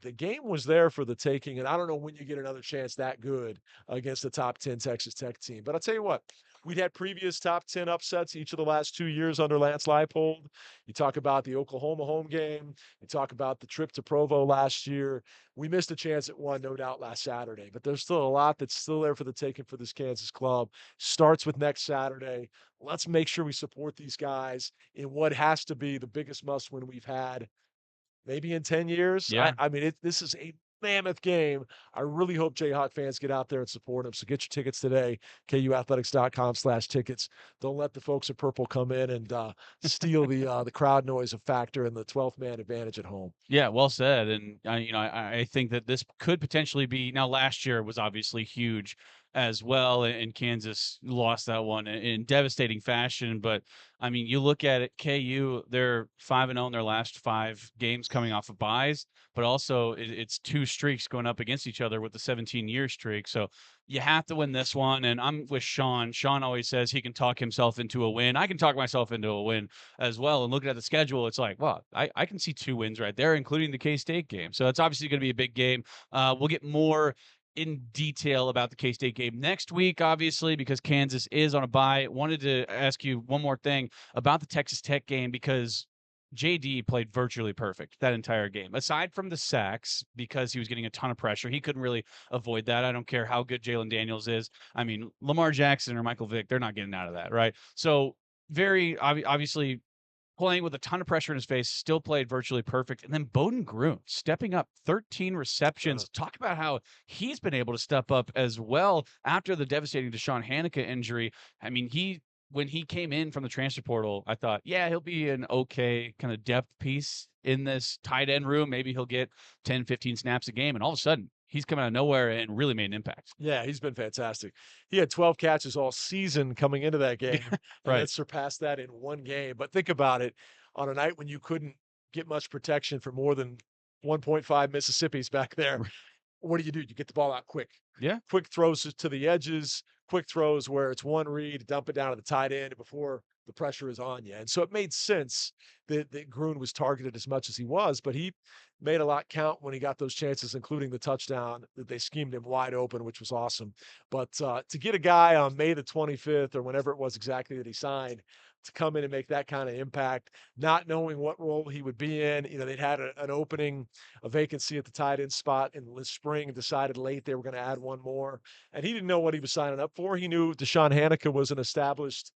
[SPEAKER 15] the game was there for the taking. And I don't know when you get another chance that good against the top 10 Texas Tech team. But I'll tell you what, we'd had previous top 10 upsets each of the last 2 years under Lance Leipold. You talk about the Oklahoma home game. You talk about the trip to Provo last year. We missed a chance at one, no doubt, last Saturday. But there's still a lot that's still there for the taking for this Kansas club. Starts with next Saturday. Let's make sure we support these guys in what has to be the biggest must-win we've had maybe in 10 years.
[SPEAKER 2] Yeah.
[SPEAKER 15] I mean, this is a mammoth game. I really hope Jayhawk fans get out there and support them. So get your tickets today, kuathletics.com/tickets. Don't let the folks at Purple come in and steal the crowd noise factor and the 12th man advantage at home.
[SPEAKER 2] Yeah, well said. And I think that this could potentially be. Now, last year was obviously huge as well, and Kansas lost that one in devastating fashion. But I mean, you look at it, KU, they're 5-0 in their last 5 games coming off of buys, but also it's 2 streaks going up against each other with the 17-year streak. So you have to win this one. And I'm with Sean. Sean always says he can talk himself into a win. I can talk myself into a win as well. And looking at the schedule, it's like, well, I can see 2 wins right there, including the K-State game. So it's obviously going to be a big game. We'll get more in detail about the K-State game next week, obviously, because Kansas is on a bye. Wanted to ask you one more thing about the Texas Tech game, because JD played virtually perfect that entire game. Aside from the sacks, because he was getting a ton of pressure, he couldn't really avoid that. I don't care how good Jalen Daniels is. I mean, Lamar Jackson or Michael Vick, they're not getting out of that, right? So very obviously playing with a ton of pressure in his face, still played virtually perfect. And then Bowden Groom stepping up, 13 receptions. Talk about how he's been able to step up as well after the devastating Deshaun Hanika injury. I mean, when he came in from the transfer portal, I thought, yeah, he'll be an okay kind of depth piece in this tight end room. Maybe he'll get 10, 15 snaps a game. And all of a sudden, he's come out of nowhere and really made an impact.
[SPEAKER 15] Yeah, he's been fantastic. He had 12 catches all season coming into that game.
[SPEAKER 2] Right.
[SPEAKER 15] And surpassed that in one game. But think about it. On a night when you couldn't get much protection for more than 1.5 Mississippis back there, what do? You get the ball out quick.
[SPEAKER 2] Yeah.
[SPEAKER 15] Quick throws to the edges, quick throws where it's one read, dump it down to the tight end before the pressure is on you. And so it made sense that Gruen was targeted as much as he was, but he made a lot count when he got those chances, including the touchdown that they schemed him wide open, which was awesome. But to get a guy on May the 25th or whenever it was exactly that he signed to come in and make that kind of impact, not knowing what role he would be in. They'd had an opening, a vacancy at the tight end spot in the spring and decided late they were going to add one more. And he didn't know what he was signing up for. He knew Deshaun Hanika was an established,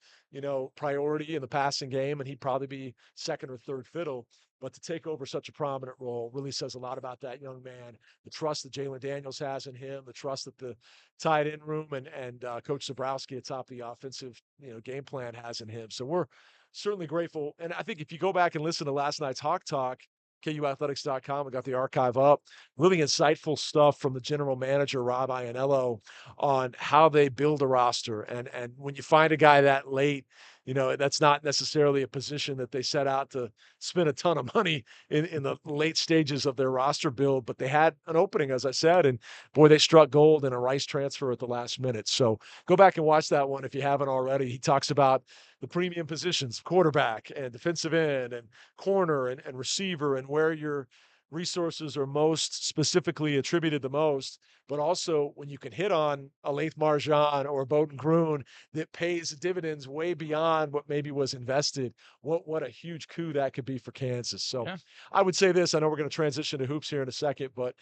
[SPEAKER 15] priority in the passing game, and he'd probably be second or third fiddle. But to take over such a prominent role really says a lot about that young man, the trust that Jalen Daniels has in him, the trust that the tight end room and Coach Zabrowski atop the offensive game plan has in him. So we're certainly grateful. And I think if you go back and listen to last night's Hawk Talk, KUathletics.com. We got the archive up. Really insightful stuff from the general manager, Rob Ianello, on how they build a roster. And when you find a guy that late, that's not necessarily a position that they set out to spend a ton of money in the late stages of their roster build, but they had an opening, as I said, and boy, they struck gold in a Rice transfer at the last minute. So go back and watch that one if you haven't already. He talks about the premium positions, quarterback and defensive end and corner and receiver, and where your resources are most specifically attributed the most, but also when you can hit on a Laith Marjan or a Bowden Groon that pays dividends way beyond what maybe was invested, what a huge coup that could be for Kansas. So I would say this, I know we're going to transition to hoops here in a second, but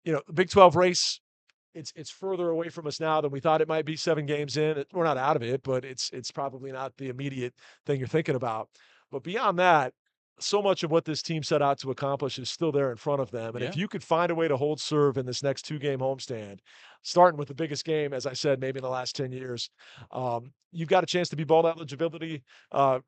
[SPEAKER 15] the Big 12 race, it's further away from us now than we thought it might be 7 games in. We're not out of it, but it's probably not the immediate thing you're thinking about. But beyond that, so much of what this team set out to accomplish is still there in front of them. And if you could find a way to hold serve in this next 2-game homestand, starting with the biggest game, as I said, maybe in the last 10 years, you've got a chance to be bowl eligibility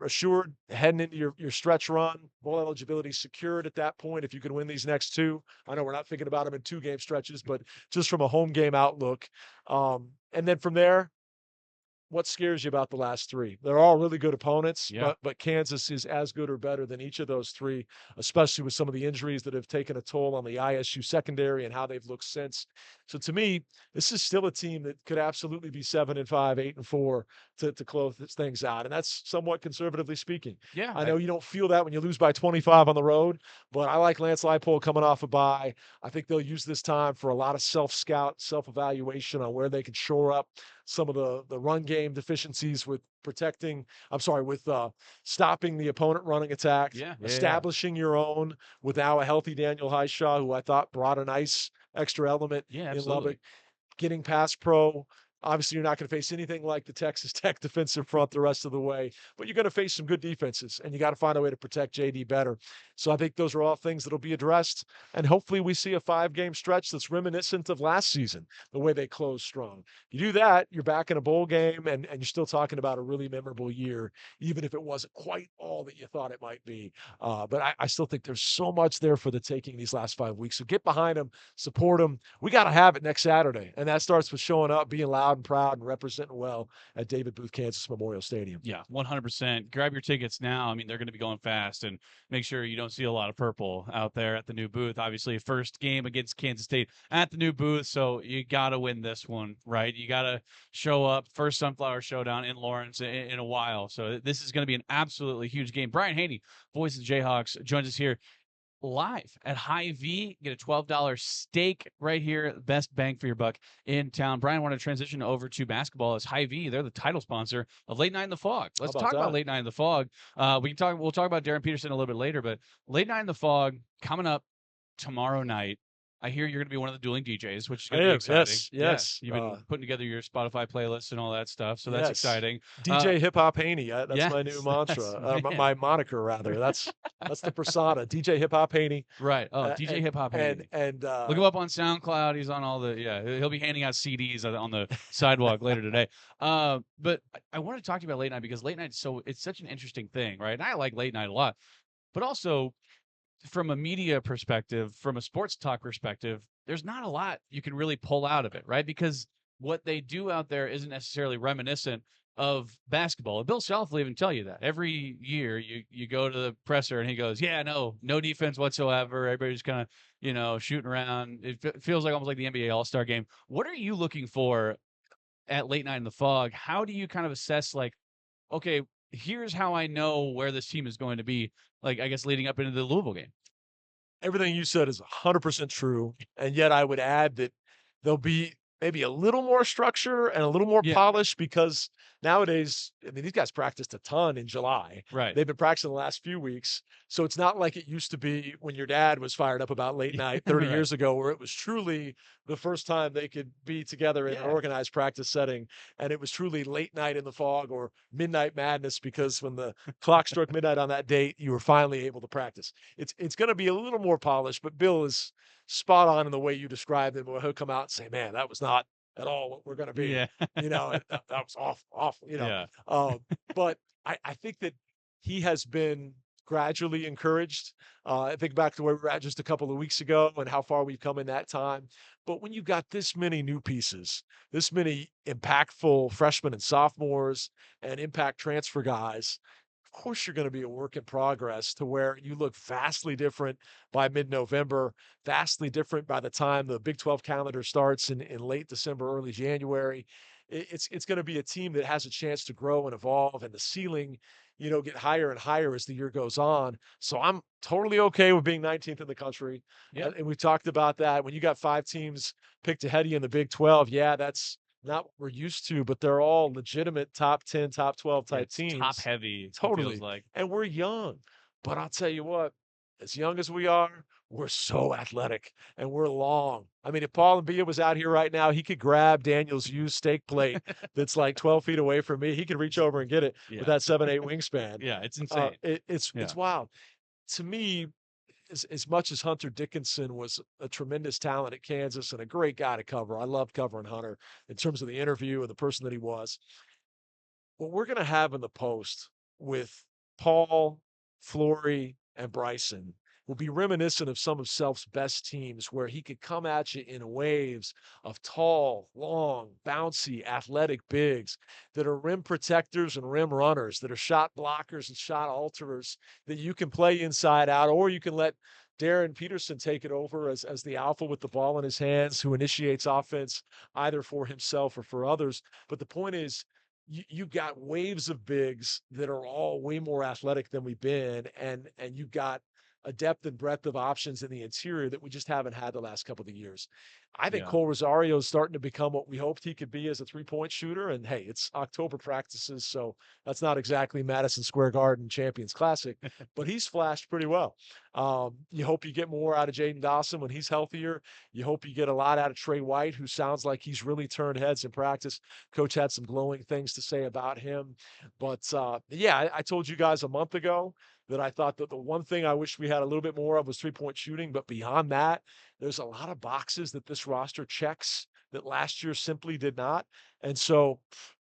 [SPEAKER 15] assured heading into your stretch run. Bowl eligibility secured at that point if you can win these next 2. I know we're not thinking about them in 2-game stretches, but just from a home game outlook. And then from there, what scares you about the last 3? They're all really good opponents, but Kansas is as good or better than each of those 3, especially with some of the injuries that have taken a toll on the ISU secondary and how they've looked since. So to me, this is still a team that could absolutely be 7-5, 8-4 to close things out. And that's somewhat conservatively speaking.
[SPEAKER 2] Yeah.
[SPEAKER 15] I know you don't feel that when you lose by 25 on the road, but I like Lance Leipold coming off a bye. I think they'll use this time for a lot of self-scout, self-evaluation on where they can shore up some of the run game deficiencies with stopping the opponent running attack, establishing your own with now a healthy Daniel Highshaw, who I thought brought a nice extra element in Lubbock, getting past pro. Obviously, you're not going to face anything like the Texas Tech defensive front the rest of the way, but you're going to face some good defenses, and you got to find a way to protect JD better. So I think those are all things that will be addressed, and hopefully we see a 5-game stretch that's reminiscent of last season, the way they closed strong. You do that, you're back in a bowl game, and you're still talking about a really memorable year, even if it wasn't quite all that you thought it might be. But I still think there's so much there for the taking these last 5 weeks. So get behind them, support them. We got to have it next Saturday, and that starts with showing up, being loud and proud, and representing well at David Booth, Kansas Memorial Stadium.
[SPEAKER 2] Yeah, 100%. Grab your tickets now. I mean, they're going to be going fast, and make sure you don't see a lot of purple out there at the new booth. Obviously, first game against Kansas State at the new booth, so you got to win this one, right? You got to show up. First Sunflower Showdown in Lawrence in a while, so this is going to be an absolutely huge game. Brian Hanni, voice of the Jayhawks, joins us here live at Hy-Vee. Get a $12 steak right here. Best bang for your buck in town. Brian, I want to transition over to basketball as Hy-Vee. They're the title sponsor of Late Night in the Fog. Let's talk about Late Night in the Fog. We'll talk about Darren Peterson a little bit later, but Late Night in the Fog coming up tomorrow night. I hear you're going to be one of the dueling DJs, which is going to be exciting.
[SPEAKER 15] Yes.
[SPEAKER 2] You've been putting together your Spotify playlists and all that stuff, so that's exciting.
[SPEAKER 15] DJ Hip Hop Haney, that's my new mantra, my moniker rather. That's the persona, DJ Hip Hop Haney.
[SPEAKER 2] Right. Oh, DJ Hip Hop Haney.
[SPEAKER 15] And
[SPEAKER 2] look him up on SoundCloud. He's on all the he'll be handing out CDs on the sidewalk later today. But I want to talk to you about late night because late night it's such an interesting thing, right? And I like late night a lot, but also from a media perspective, from a sports talk perspective, there's not a lot you can really pull out of it, right? Because what they do out there isn't necessarily reminiscent of basketball. And Bill Self will even tell you that. Every year you go to the presser and he goes, no defense whatsoever. Everybody's kind of, shooting around. It feels like almost like the NBA All-Star game. What are you looking for at Late Night in the Fog? How do you kind of assess, like, okay, here's how I know where this team is going to be, like, I guess, leading up into the Louisville game?
[SPEAKER 15] Everything you said is 100% true. And yet I would add that there'll be maybe a little more structure and a little more polish because nowadays, I mean, these guys practiced a ton in July.
[SPEAKER 2] Right.
[SPEAKER 15] They've been practicing the last few weeks. So it's not like it used to be when your dad was fired up about late night 30 years ago, where it was truly the first time they could be together in an organized practice setting. And it was truly late night in the fog or midnight madness because when the clock struck midnight on that date, you were finally able to practice. It's going to be a little more polished, but Bill is spot on in the way you described it, where he'll come out and say, man, that was not at all what we're going to be.
[SPEAKER 2] Yeah.
[SPEAKER 15] That was awful, but I think that he has been gradually encouraged. I think back to where we were at just a couple of weeks ago and how far we've come in that time. But when you've got this many new pieces, this many impactful freshmen and sophomores and impact transfer guys, of course you're going to be a work in progress to where you look vastly different by mid-November, vastly different by the time the Big 12 calendar starts in late December, early January. It's going to be a team that has a chance to grow and evolve, and the ceiling, get higher and higher as the year goes on. So I'm totally okay with being 19th in the country.
[SPEAKER 2] Yeah.
[SPEAKER 15] And we talked about that. When you got 5 teams picked ahead of you in the Big 12, yeah, that's not what we're used to, but they're all legitimate top 10, top 12
[SPEAKER 2] Yeah,
[SPEAKER 15] type
[SPEAKER 2] it's
[SPEAKER 15] teams.
[SPEAKER 2] top heavy. It
[SPEAKER 15] Totally.
[SPEAKER 2] feels like.
[SPEAKER 15] And we're young. But I'll tell you what, as young as we are, we're so athletic and we're long. I mean, if Paul and Bia was out here right now, he could grab Daniel's used steak plate that's like 12 feet away from me. He could reach over and get it
[SPEAKER 2] Yeah.
[SPEAKER 15] with that 7'8" wingspan.
[SPEAKER 2] Yeah, it's insane.
[SPEAKER 15] It's
[SPEAKER 2] Yeah.
[SPEAKER 15] wild. To me, as much as Hunter Dickinson was a tremendous talent at Kansas and a great guy to cover, I loved covering Hunter in terms of the interview and the person that he was. What we're going to have in the post with Paul, Flory, and Bryson will be reminiscent of some of Self's best teams where he could come at you in waves of tall, long, bouncy, athletic bigs that are rim protectors and rim runners, that are shot blockers and shot alterers that you can play inside out, or you can let Darren Peterson take it over as the alpha with the ball in his hands who initiates offense either for himself or for others. But the point is, you got waves of bigs that are all way more athletic than we've been, and you got a depth and breadth of options in the interior that we just haven't had the last couple of years. I think
[SPEAKER 2] Yeah.
[SPEAKER 15] Cole Rosario is starting to become what we hoped he could be as a three-point shooter. And hey, it's October practices, so that's not exactly Madison Square Garden Champions Classic, but he's flashed pretty well. You hope you get more out of Jayden Dawson when he's healthier. You hope you get a lot out of Trey White, who sounds like he's really turned heads in practice. Coach had some glowing things to say about him. But yeah, I told you guys a month ago that I thought that the one thing I wish we had a little bit more of was three-point shooting. But beyond that, there's a lot of boxes that this roster checks that last year simply did not. And so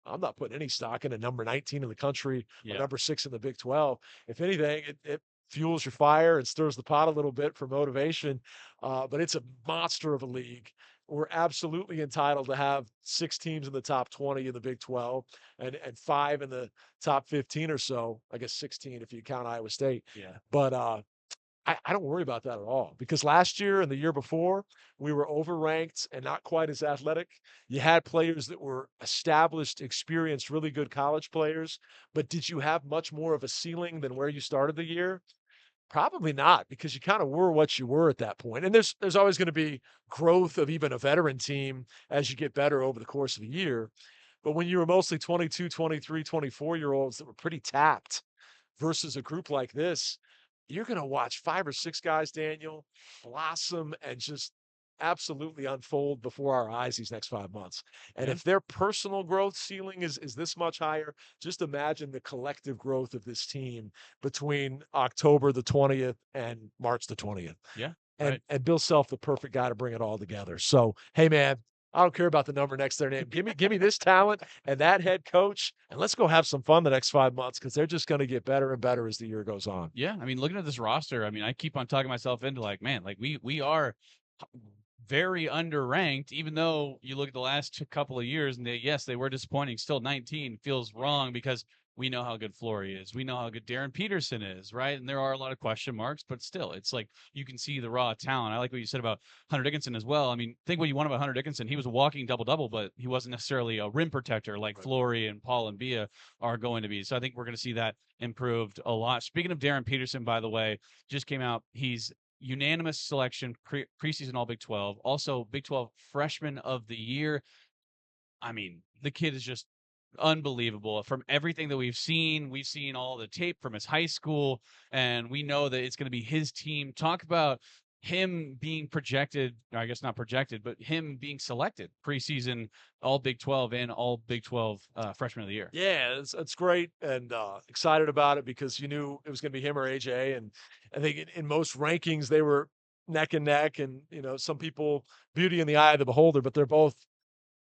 [SPEAKER 15] I'm not putting any stock in a number 19 in the country or
[SPEAKER 2] Yeah.
[SPEAKER 15] number 6 in the Big 12. If anything, it fuels your fire and stirs the pot a little bit for motivation. But it's a monster of a league. We're absolutely entitled to have 6 teams in the top 20 in the Big 12 and 5 in the top 15 or so. I guess 16 if you count Iowa State.
[SPEAKER 2] Yeah.
[SPEAKER 15] But I don't worry about that at all because last year and the year before, we were overranked and not quite as athletic. You had players that were established, experienced, really good college players, but did you have much more of a ceiling than where you started the year? Probably not, because you kind of were what you were at that point. And there's always going to be growth of even a veteran team as you get better over the course of the year. But when you were mostly 22, 23, 24-year-olds that were pretty tapped versus a group like this, you're going to watch 5 or 6 guys, Daniel, blossom and just absolutely unfold before our eyes these next 5 months. And
[SPEAKER 2] Yeah.
[SPEAKER 15] if their personal growth ceiling is this much higher, just imagine the collective growth of this team between October the 20th and March the 20th.
[SPEAKER 2] Yeah.
[SPEAKER 15] And Bill Self, the perfect guy to bring it all together. So, hey, man, I don't care about the number next to their name. Give me this talent and that head coach, and let's go have some fun the next 5 months because they're just going to get better and better as the year goes on.
[SPEAKER 2] Yeah. I mean, looking at this roster, I mean, I keep on talking myself into like, man, like we are very underranked, even though you look at the last couple of years and they were disappointing. Still 19 feels wrong because we know how good Flory is. We know how good Darren Peterson is, right? And there are a lot of question marks, but still, it's like you can see the raw talent. I like what you said about Hunter Dickinson as well. I mean, think what you want about Hunter Dickinson. He was a walking double-double, but he wasn't necessarily a rim protector like Flory and Paul and Bia are going to be. So I think we're going to see that improved a lot. Speaking of Darren Peterson, by the way, just came out. He's unanimous selection, preseason All Big 12, also Big 12 Freshman of the Year. I mean, the kid is just unbelievable. From everything that we've seen all the tape from his high school, and we know that it's going to be his team. Talk about him being projected, or I guess not projected, but him being selected preseason All Big 12 and All Big 12 Freshman of the Year.
[SPEAKER 15] Yeah, it's great and excited about it because you knew it was going to be him or AJ. And I think in most rankings, they were neck and neck. And, some people, beauty in the eye of the beholder, but they're both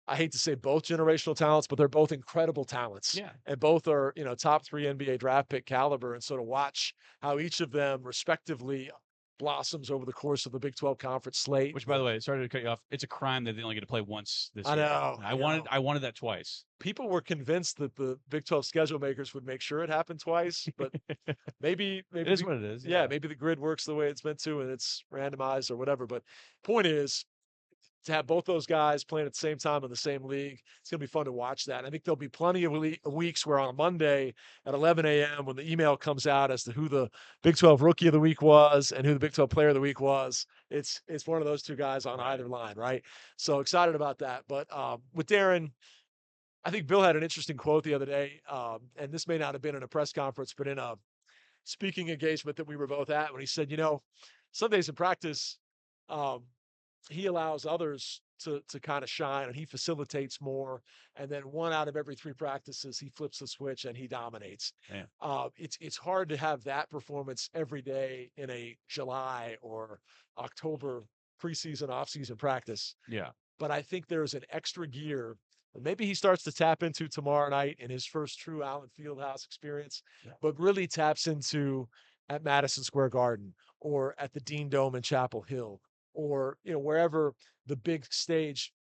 [SPEAKER 15] I hate to say both generational talents, but they're both incredible talents.
[SPEAKER 2] Yeah.
[SPEAKER 15] And both are, top 3 NBA draft pick caliber. And so to watch how each of them respectively blossoms over the course of the Big 12 conference slate.
[SPEAKER 2] Which, by the way, sorry to cut you off. It's a crime that they only get to play once this
[SPEAKER 15] I
[SPEAKER 2] year.
[SPEAKER 15] know.
[SPEAKER 2] I wanted that twice.
[SPEAKER 15] People were convinced that the Big 12 schedule makers would make sure it happened twice, but maybe
[SPEAKER 2] It is what it is.
[SPEAKER 15] Yeah, maybe the grid works the way it's meant to and it's randomized or whatever. But point is, to have both those guys playing at the same time in the same league, it's going to be fun to watch that. I think there'll be plenty of weeks where on a Monday at 11 a.m. when the email comes out as to who the Big 12 Rookie of the Week was and who the Big 12 Player of the Week was, it's one of those two guys on either line, right? So excited about that. But with Darren, I think Bill had an interesting quote the other day, and this may not have been in a press conference, but in a speaking engagement that we were both at, when he said, some days in practice, he allows others to kind of shine and he facilitates more. And then 1 out of every 3 practices, he flips the switch and he dominates. It's hard to have that performance every day in a July or October preseason, offseason practice.
[SPEAKER 2] Yeah.
[SPEAKER 15] But I think there's an extra gear that maybe he starts to tap into tomorrow night in his first true Allen Fieldhouse experience, but really taps into at Madison Square Garden or at the Dean Dome in Chapel Hill, or wherever the big stage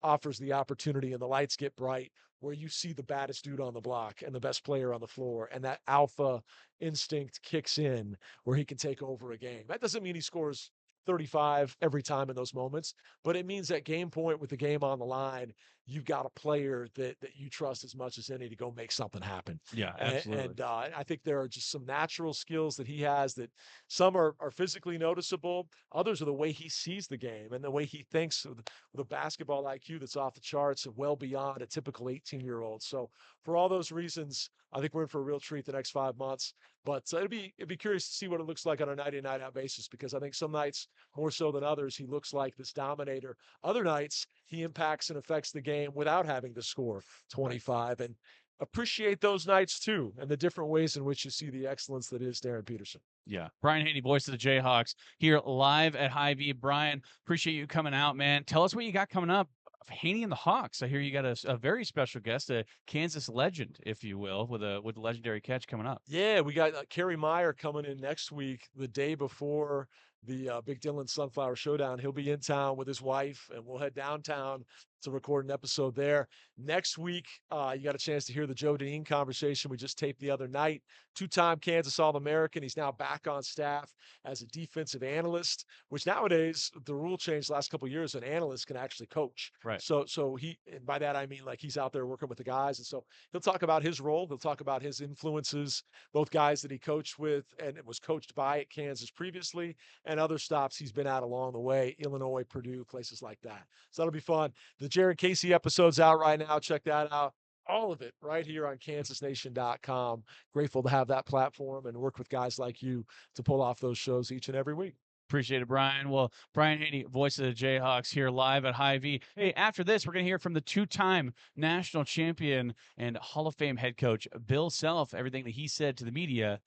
[SPEAKER 15] offers the opportunity and the lights get bright, where you see the baddest dude on the block and the best player on the floor, and that alpha instinct kicks in where he can take over a game. That doesn't mean he scores 35 every time in those moments, but it means that game point with the game on the line, you've got a player that you trust as much as any to go make something happen.
[SPEAKER 2] Yeah, absolutely.
[SPEAKER 15] And I think there are just some natural skills that he has that some are physically noticeable. Others are the way he sees the game and the way he thinks with a basketball IQ that's off the charts and well beyond a typical 18-year-old. So for all those reasons, I think we're in for a real treat the next 5 months. But it'd be curious to see what it looks like on a night-in, night-out basis, because I think some nights more so than others, he looks like this dominator. Other nights, he impacts and affects the game without having to score 25. And appreciate those nights too, and the different ways in which you see the excellence that is Darren Peterson.
[SPEAKER 2] Yeah. Brian Hanni, voice of the Jayhawks, here live at Hy-Vee. Brian, appreciate you coming out, man. Tell us what you got coming up. Hanni and the Hawks. I hear you got a very special guest, a Kansas legend, if you will, with a legendary catch coming up.
[SPEAKER 15] Yeah, we got Kerry Meyer coming in next week, the day before the Big Dylan Sunflower Showdown. He'll be in town with his wife, and we'll head downtown to record an episode there. Next week, you got a chance to hear the Joe Dean conversation we just taped the other night. 2-time Kansas All-American. He's now back on staff as a defensive analyst, which nowadays, the rule changed the last couple of years, an analyst can actually coach.
[SPEAKER 2] Right.
[SPEAKER 15] So he, and by that I mean like he's out there working with the guys. And so he'll talk about his role. He'll talk about his influences, both guys that he coached with and was coached by at Kansas previously, and other stops he's been at along the way, Illinois, Purdue, places like that. So that'll be fun. The Jared Casey episode's out right now. Check that out. All of it right here on kansasnation.com. Grateful to have that platform and work with guys like you to pull off those shows each and every week.
[SPEAKER 2] Appreciate it, Brian. Well, Brian Hanni, voice of the Jayhawks, here live at Hy-Vee. Hey, after this, we're going to hear from the 2-time national champion and Hall of Fame head coach, Bill Self, everything that he said to the media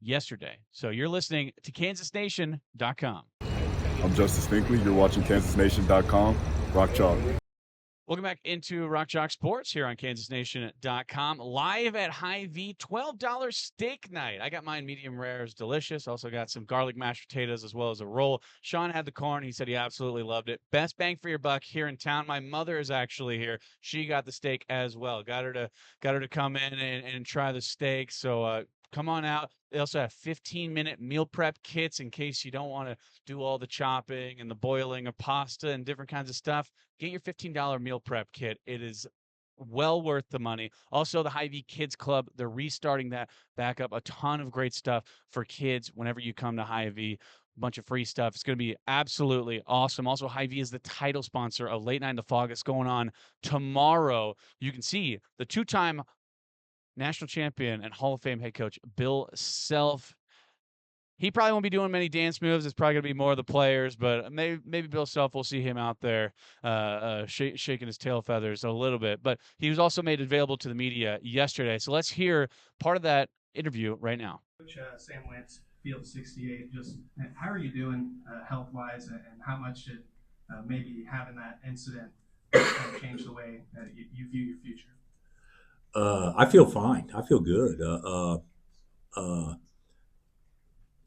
[SPEAKER 2] yesterday. So you're listening to kansasnation.com.
[SPEAKER 14] I'm Justice Finkley. You're watching kansasnation.com. Rock Chalk.
[SPEAKER 2] Welcome back into Rock Chalk Sports here on kansasnation.com. Live at Hy-Vee, $12 steak night. I got mine medium rare. It's delicious. Also got some garlic mashed potatoes as well as a roll. Sean had the corn. He said he absolutely loved it. Best bang for your buck here in town. My mother is actually here. She got the steak as well. Got her to come in and try the steak. So come on out. They also have 15-minute meal prep kits in case you don't want to do all the chopping and the boiling of pasta and different kinds of stuff. Get your $15 meal prep kit. It is well worth the money. Also, the Hy-Vee Kids Club, they're restarting that back up. A ton of great stuff for kids whenever you come to Hy-Vee. A bunch of free stuff. It's going to be absolutely awesome. Also, Hy-Vee is the title sponsor of Late Night in the Fog. It's going on tomorrow. You can see the 2-time national champion and Hall of Fame head coach Bill Self. He probably won't be doing many dance moves. It's probably going to be more of the players, but maybe Bill Self, will see him out there shaking his tail feathers a little bit. But he was also made available to the media yesterday. So let's hear part of that interview right now.
[SPEAKER 16] Coach Sam Wentz, Field 68, just how are you doing health-wise, and how much did maybe having that incident kind of changed the way that you view your future?
[SPEAKER 17] I feel fine. I feel good.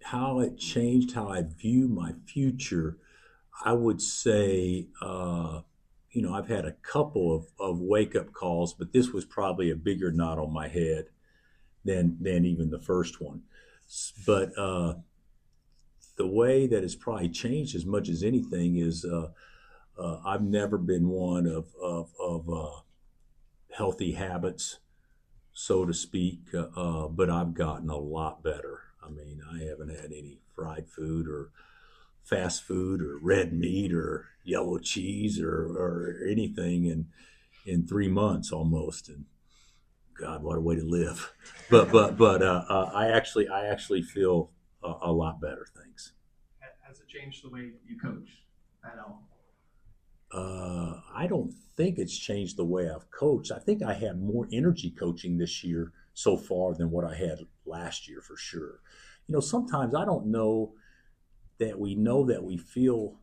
[SPEAKER 17] How it changed how I view my future, I would say, I've had a couple of wake up calls, but this was probably a bigger knot on my head than even the first one. But the way that it's probably changed as much as anything is I've never been one of healthy habits, so to speak, but I've gotten a lot better. I mean, I haven't had any fried food or fast food or red meat or yellow cheese or anything in 3 months almost. And God, what a way to live! But I actually feel a lot better. Thanks.
[SPEAKER 16] Has it changed the way you coach at all?
[SPEAKER 17] I don't think it's changed the way I've coached. I think I had more energy coaching this year so far than what I had last year for sure. Sometimes I don't know that we feel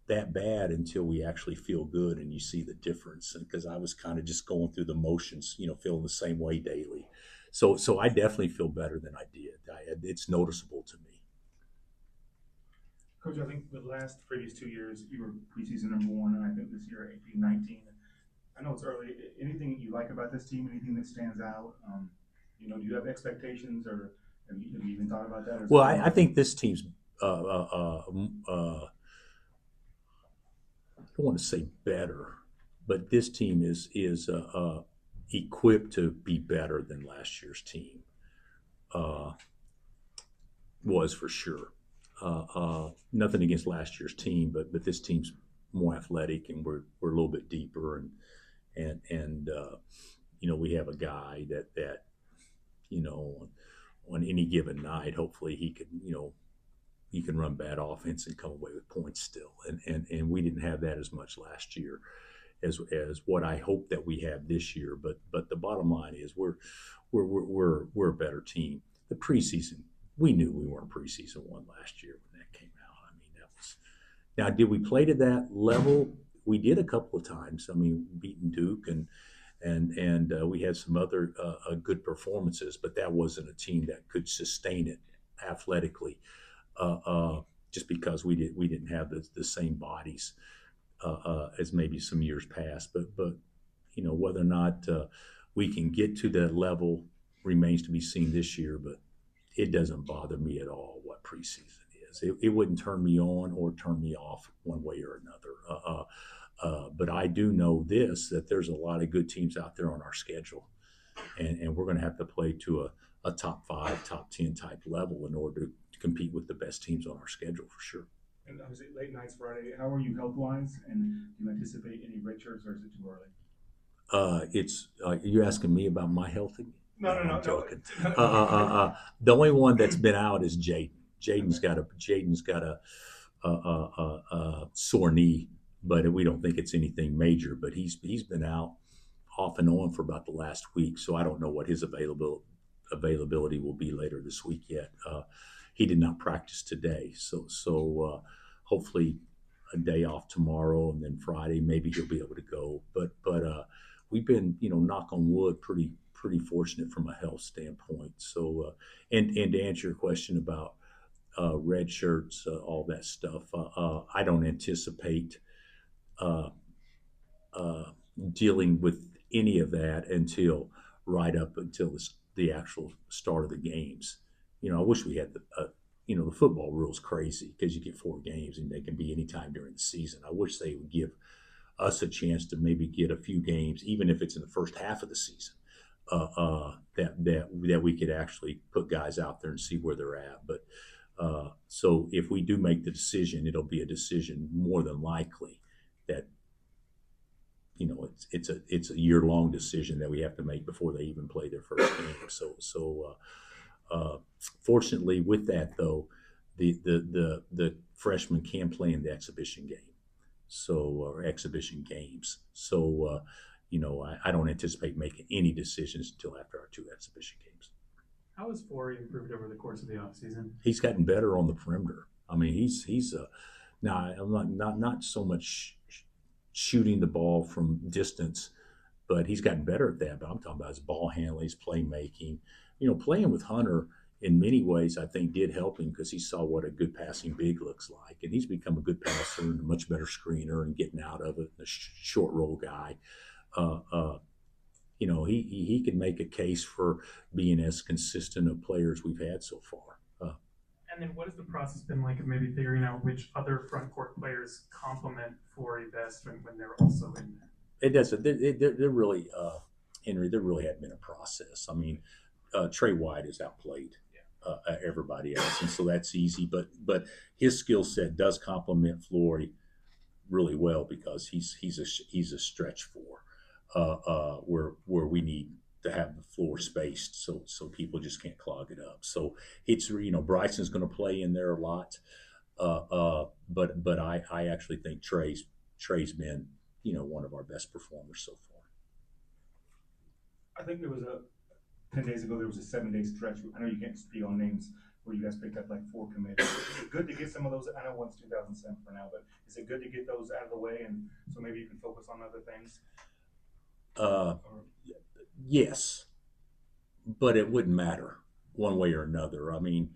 [SPEAKER 17] that bad until we actually feel good and you see the difference. And because I was kind of just going through the motions, feeling the same way daily. So I definitely feel better than I did. It's noticeable to me.
[SPEAKER 10] Coach, I think the previous 2 years, you were preseason #1, and I think this year 18-19. I know it's early. Anything you like about this team? Anything that stands out? Do you have expectations, or have you even thought about that?
[SPEAKER 17] Well, I think this team's. I don't want to say better, but this team is equipped to be better than last year's team. Was for sure. Nothing against last year's team, but this team's more athletic, and we're a little bit deeper, and we have a guy that on any given night, hopefully he can run bad offense and come away with points still, and we didn't have that as much last year as what I hope that we have this year. But the bottom line is we're a better team. The preseason, we knew we weren't preseason one last year when that came out. I mean, that was. Now, did we play to that level? We did a couple of times. I mean, beating Duke and we had some other good performances, but that wasn't a team that could sustain it athletically, just because we didn't have the same bodies as maybe some years past. But whether or not we can get to that level remains to be seen this year. But it doesn't bother me at all what preseason is. It wouldn't turn me on or turn me off one way or another. But I do know that there's a lot of good teams out there on our schedule, and we're going to have to play to a top 5, top 10 type level in order to compete with the best teams on our schedule for sure.
[SPEAKER 10] And obviously, late nights Friday. How are you health-wise, and do you anticipate any red shirts, or is it too early?
[SPEAKER 17] It's you're asking me about my health again?
[SPEAKER 10] No.
[SPEAKER 17] I'm joking. The only one that's been out is Jayden. Jayden's got a sore knee, but we don't think it's anything major. But he's been out off and on for about the last week, so I don't know what his availability will be later this week yet. He did not practice today, so hopefully a day off tomorrow, and then Friday maybe he'll be able to go. But we've been, knock on wood, pretty fortunate from a health standpoint. So and to answer your question about red shirts, all that stuff, I don't anticipate dealing with any of that until the actual start of the games. I wish we had the football rule's crazy because you get 4 games and they can be anytime during the season. I wish they would give us a chance to maybe get a few games, even if it's in the first half of the season, that we could actually put guys out there and see where they're at. But so if we do make the decision, it'll be a decision more than likely that it's a year-long decision that we have to make before they even play their first game. So fortunately, with that though, the freshmen can play in the exhibition game, or exhibition games. So I don't anticipate making any decisions until after our 2 exhibition games.
[SPEAKER 16] How has Flory improved over the course of the offseason?
[SPEAKER 17] He's gotten better on the perimeter. I mean, he's now I'm not so much shooting the ball from distance, but he's gotten better at that. But I'm talking about his ball handling, his playmaking. Playing with Hunter in many ways, I think, did help him because he saw what a good passing big looks like, and he's become a good passer and a much better screener and getting out of it, and a short roll guy. He can make a case for being as consistent a player as we've had so far.
[SPEAKER 8] And then what has the process been like of maybe figuring out which other front court players complement Flory best when they're also in there?
[SPEAKER 17] It doesn't. They're really, Henry, there really hadn't been a process. I mean, Trey White has outplayed everybody else, and so that's easy. But his skill set does complement Flory really well because he's a stretch four, where we need to have the floor spaced so people just can't clog it up. So it's Bryson's going to play in there a lot, but I actually think Trey's been one of our best performers so far.
[SPEAKER 10] I think there was 10 days ago, there was a 7-day stretch. I know you can't speak on names where you guys picked up like 4 commits. Is it good to get some of those? I know one's 2007 for now, but is it good to get those out of the way and so maybe you can focus on other things?
[SPEAKER 17] Yes, but it wouldn't matter one way or another. I mean,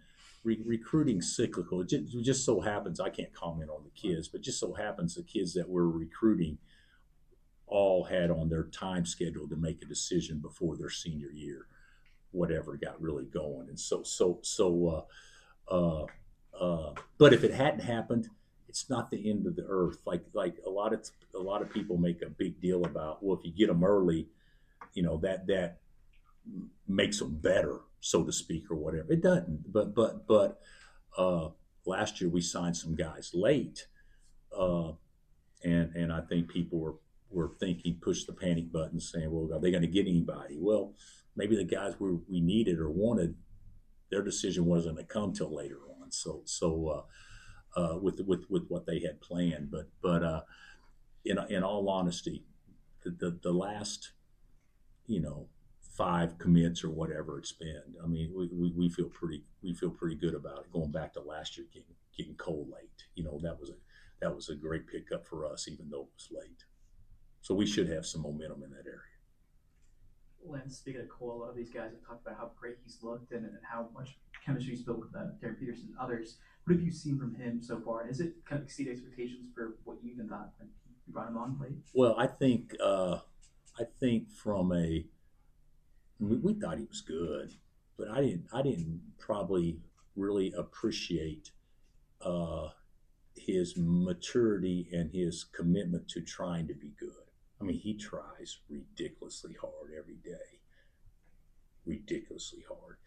[SPEAKER 17] recruiting cyclical. It just so happens, I can't comment on the kids, but just so happens the kids that we're recruiting all had on their time schedule to make a decision before their senior year, whatever got really going. And but if it hadn't happened, it's not the end of the earth. Like a lot of people make a big deal about, well, if you get them early, that makes them better, so to speak, or whatever. It doesn't. But last year we signed some guys late, and I think people were thinking, push the panic button, saying, well, are they going to get anybody? Well, maybe the guys we needed or wanted, their decision wasn't to come till later on. So with what they had planned, but in all honesty, the last 5 commits or whatever it's been, I mean, we feel pretty good about it. Going back to last year, getting Cole late, that was a great pickup for us, even though it was late. So we should have some momentum in that area.
[SPEAKER 18] Lance, speaking of Cole, a lot of these guys have talked about how great he's looked and how much chemistry he's built with Derek Peterson and others. What have you seen from him so far? And has it kind of exceeded expectations for what you even thought when you brought him on late?
[SPEAKER 17] Well, I think from we thought he was good, but I didn't probably really appreciate his maturity and his commitment to trying to be good. I mean, he tries ridiculously hard every day, ridiculously hard.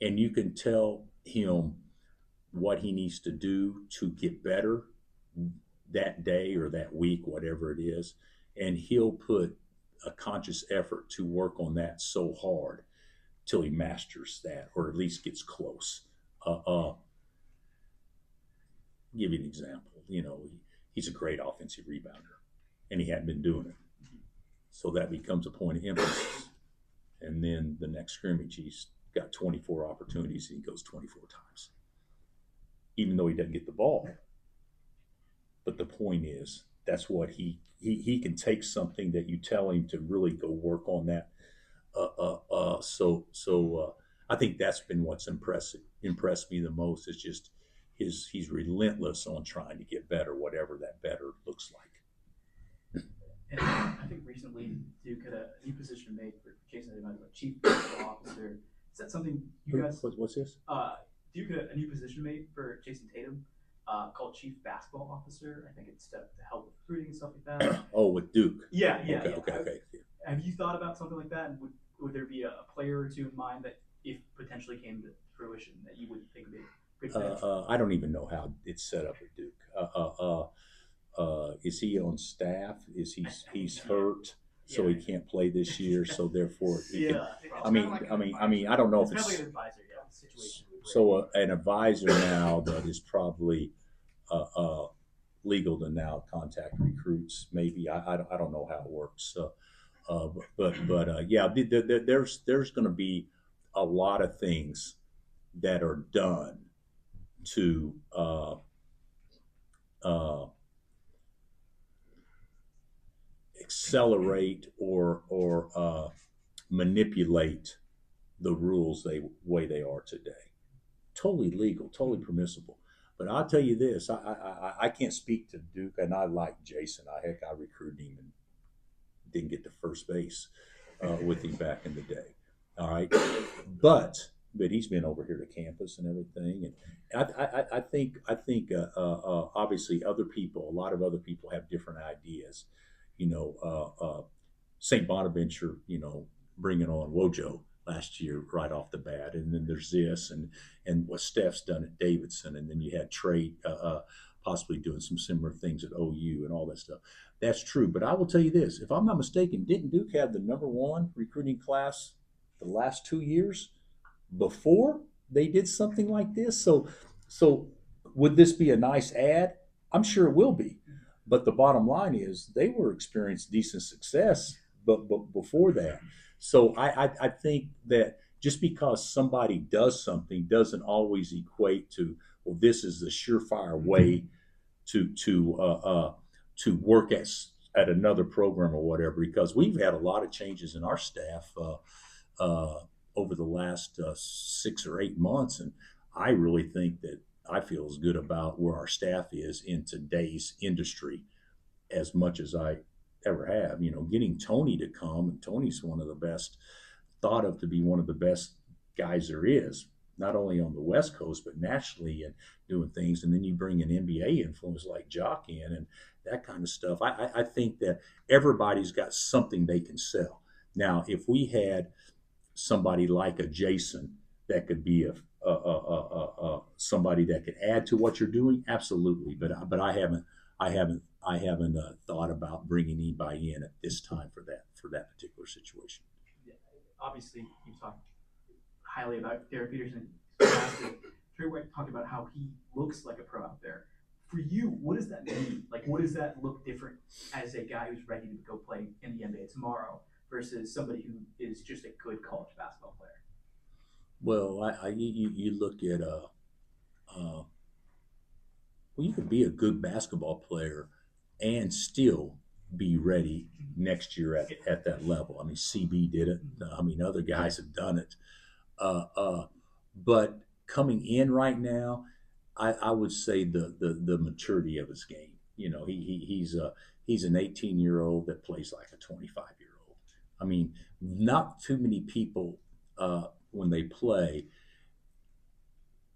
[SPEAKER 17] And you can tell him what he needs to do to get better that day or that week, whatever it is. And he'll put a conscious effort to work on that so hard till he masters that, or at least gets close. Give you an example. He's a great offensive rebounder, and he hadn't been doing it. So that becomes a point of emphasis. And then the next scrimmage, he's got 24 opportunities, and he goes 24 times, even though he doesn't get the ball. But the point is, that's what he can take something that you tell him to really go work on that. So I think that's been what's impressed me the most, is just he's relentless on trying to get better, whatever that better looks like.
[SPEAKER 18] And I think recently Duke had a new position made for Jason, chief basketball officer. Is that something you guys?
[SPEAKER 17] What's this?
[SPEAKER 18] Duke had a new position made for Jason Tatum, called chief basketball officer. I think it's to help with recruiting and stuff like that.
[SPEAKER 17] Oh, with Duke.
[SPEAKER 18] Yeah.
[SPEAKER 17] Okay.
[SPEAKER 18] Have you thought about something like that? And would there be a player or two in mind that, if potentially came to fruition, that you would think would be a good fit?
[SPEAKER 17] I don't even know how it's set up at Duke. Is he on staff? He's hurt, so he can't play this year. So therefore, I don't know if it's
[SPEAKER 18] like an advisor, situation.
[SPEAKER 17] So an advisor now that is probably legal to now contact recruits. Maybe I don't know how it works. There's going to be a lot of things that are done to accelerate or manipulate the rules way they are today. Totally legal, totally permissible. But I'll tell you this: I can't speak to Duke, and I like Jason. I recruited him and didn't get to first base with him back in the day. All right, but he's been over here to campus and everything, and I think obviously a lot of other people have different ideas. St. Bonaventure, bringing on Wojo last year right off the bat, and then there's this and what Steph's done at Davidson, and then you had Trey possibly doing some similar things at OU and all that stuff. That's true, but I will tell you this: if I'm not mistaken, didn't Duke have the #1 recruiting class the last 2 years before they did something like this? So would this be a nice ad? I'm sure it will be, but the bottom line is they were experiencing decent success, but before that. So I think that just because somebody does something doesn't always equate to, well, this is the surefire way to work at another program or whatever. Because we've had a lot of changes in our staff over the last 6 or 8 months, and I really think that I feel as good about where our staff is in today's industry as much as I ever have. Getting Tony to come, and Tony's one of the best, thought of to be one of the best guys there is, not only on the West Coast but nationally, and doing things. And then you bring an NBA influence like Jock in and that kind of stuff. I think that everybody's got something they can sell. Now, if we had somebody like a Jason that could be somebody that could add to what you're doing, absolutely. But I haven't thought about bringing anybody in at this time for that particular situation.
[SPEAKER 18] Yeah, obviously, you talked highly about Derek Peterson. Trey White talked about how he looks like a pro out there. For you, what does that mean? Like, what does that look different as a guy who's ready to go play in the NBA tomorrow versus somebody who is just a good college basketball player?
[SPEAKER 17] Well, you look at you could be a good basketball player and still be ready next year at that level. I mean, CB did it. I mean, other guys have done it. But coming in right now, I would say the maturity of his game. He's an 18-year-old that plays like a 25-year-old. I mean, not too many people when they play.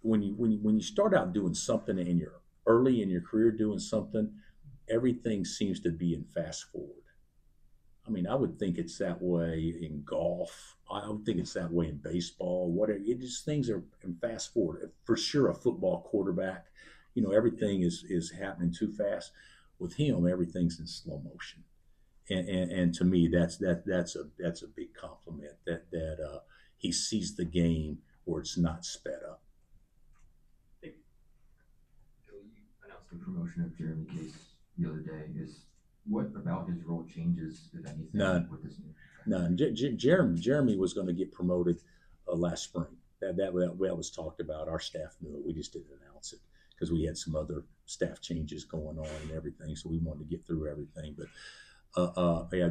[SPEAKER 17] When you start out doing something and you're early in your career doing something, everything seems to be in fast forward. I mean, I would think it's that way in golf. I would think it's that way in baseball. Whatever, things are in fast forward. For sure, a football quarterback, everything is happening too fast. With him, everything's in slow motion, and to me, that's a big compliment that he sees the game where it's not sped up.
[SPEAKER 19] You announced the promotion of Jeremy Case the other day. What about his role changes, if anything,
[SPEAKER 17] None.
[SPEAKER 19] with this new?
[SPEAKER 17] None. Jeremy was going to get promoted last spring. That was talked about. Our staff knew it. We just didn't announce it because we had some other staff changes going on and everything. So we wanted to get through everything. But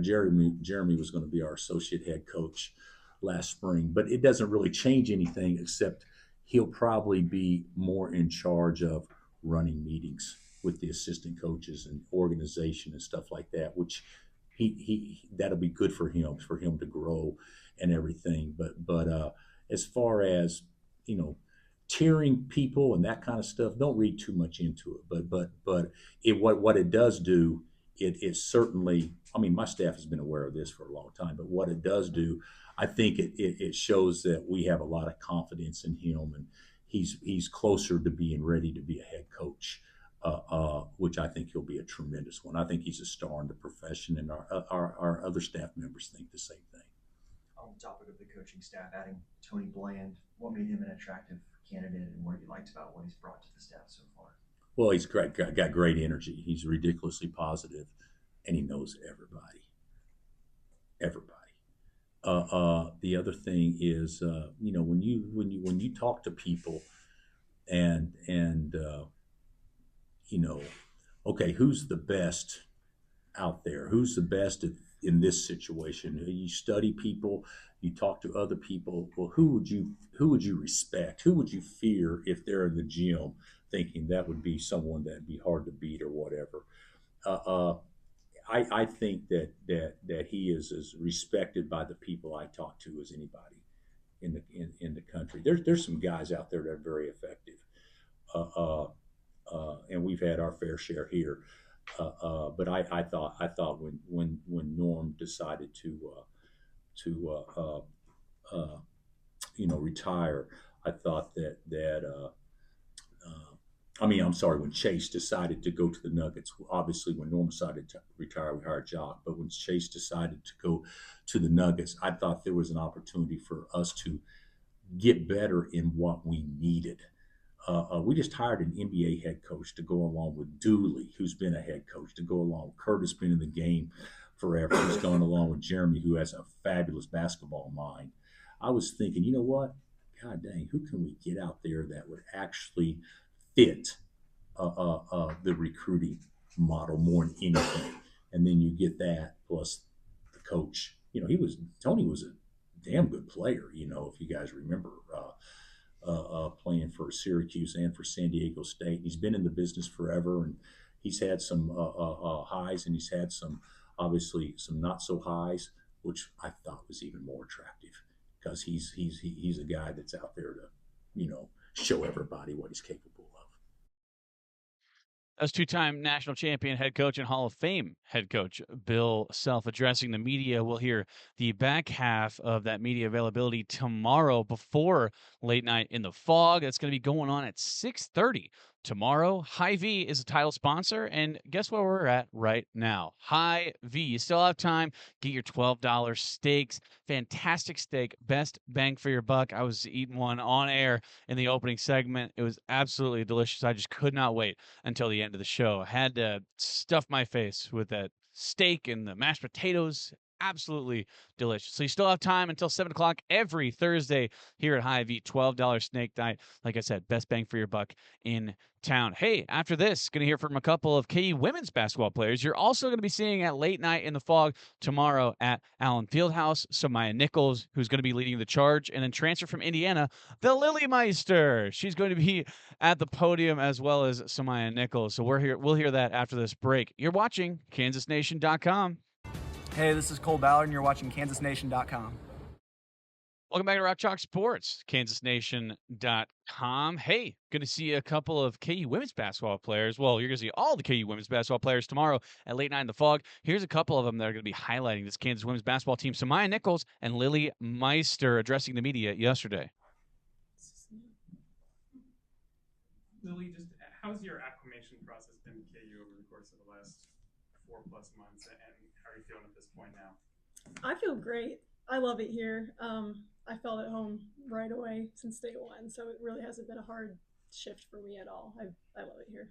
[SPEAKER 17] Jeremy was going to be our associate head coach last spring. But it doesn't really change anything except he'll probably be more in charge of running meetings with the assistant coaches and organization and stuff like that, which he that'll be good for him to grow and everything. But as far as tiering people and that kind of stuff, don't read too much into it. But what it does do, it certainly, I mean, my staff has been aware of this for a long time. But what it does do, I think it shows that we have a lot of confidence in him, and he's closer to being ready to be a head coach. Which I think he'll be a tremendous one. I think he's a star in the profession, and our other staff members think the same thing.
[SPEAKER 6] On the topic of the coaching staff, adding Tony Bland, what made him an attractive candidate, and what you liked about what he's brought to the staff so far?
[SPEAKER 17] Well, he's got great energy. He's ridiculously positive, and he knows everybody. The other thing is, when you talk to people, and okay, who's the best out there? Who's the best in this situation. You study people, you talk to other people. Well, who would you respect? Who would you fear if they're in the gym, thinking that would be someone that'd be hard to beat or whatever? I think that he is as respected by the people I talk to as anybody in the country. There's some guys out there that are very effective, and we've had our fair share here. But I thought when Norm decided to retire, I thought I'm sorry, when Chase decided to go to the Nuggets. Obviously, when Norm decided to retire, we hired Jock. But when Chase decided to go to the Nuggets, I thought there was an opportunity for us to get better in what we needed. We just hired an NBA head coach to go along with Dooley, who's been a head coach, to go along. Curtis been in the game forever. He's gone along with Jeremy, who has a fabulous basketball mind. I was thinking, you know what? God dang, who can we get out there that would actually fit the recruiting model more than anything? And then you get that plus the coach. Tony was a damn good player. If you guys remember, playing for Syracuse and for San Diego State. He's been in the business forever, and he's had some highs, and he's had obviously some not so highs, which I thought was even more attractive because he's a guy that's out there to show everybody what he's capable of.
[SPEAKER 2] As two-time national champion head coach and Hall of Fame head coach Bill Self addressing the media. We'll hear the back half of that media availability tomorrow before Late Night in the Fog. That's going to be going on at 6:30 tomorrow. Hy-Vee is a title sponsor, and guess where we're at right now? Hy-Vee. You still have time. Get your $12 steaks. Fantastic steak. Best bang for your buck. I was eating one on air in the opening segment. It was absolutely delicious. I just could not wait until the end of the show. I had to stuff my face with that steak and the mashed potatoes. Absolutely delicious. So you still have time until 7 o'clock every Thursday here at Hy-Vee. $12 snake night. Like I said, best bang for your buck in town. Hey, after this, going to hear from a couple of KU women's basketball players. You're also going to be seeing at Late Night in the Fog tomorrow at Allen Fieldhouse. So Nichols, who's going to be leading the charge, and then transfer from Indiana, the Lily Meister. She's going to be at the podium as well as Samaya Nichols. So we'll hear that after this break. You're watching KansasNation.com.
[SPEAKER 20] Hey, this is Cole Ballard, and you're watching KansasNation.com.
[SPEAKER 2] Welcome back to Rock Chalk Sports, KansasNation.com. Hey, going to see a couple of KU women's basketball players. Well, you're going to see all the KU women's basketball players tomorrow at Late Night in the Fog. Here's a couple of them that are going to be highlighting this Kansas women's basketball team. Samaya Nichols and Lily Meister addressing the media yesterday.
[SPEAKER 8] Lily, just how's your acclimation process been to KU over the course of the last 4+ months, and how are you feeling at this point now?
[SPEAKER 21] I feel great. I love it here. I felt at home right away since day one, so it really hasn't been a hard shift for me at all. I love it here.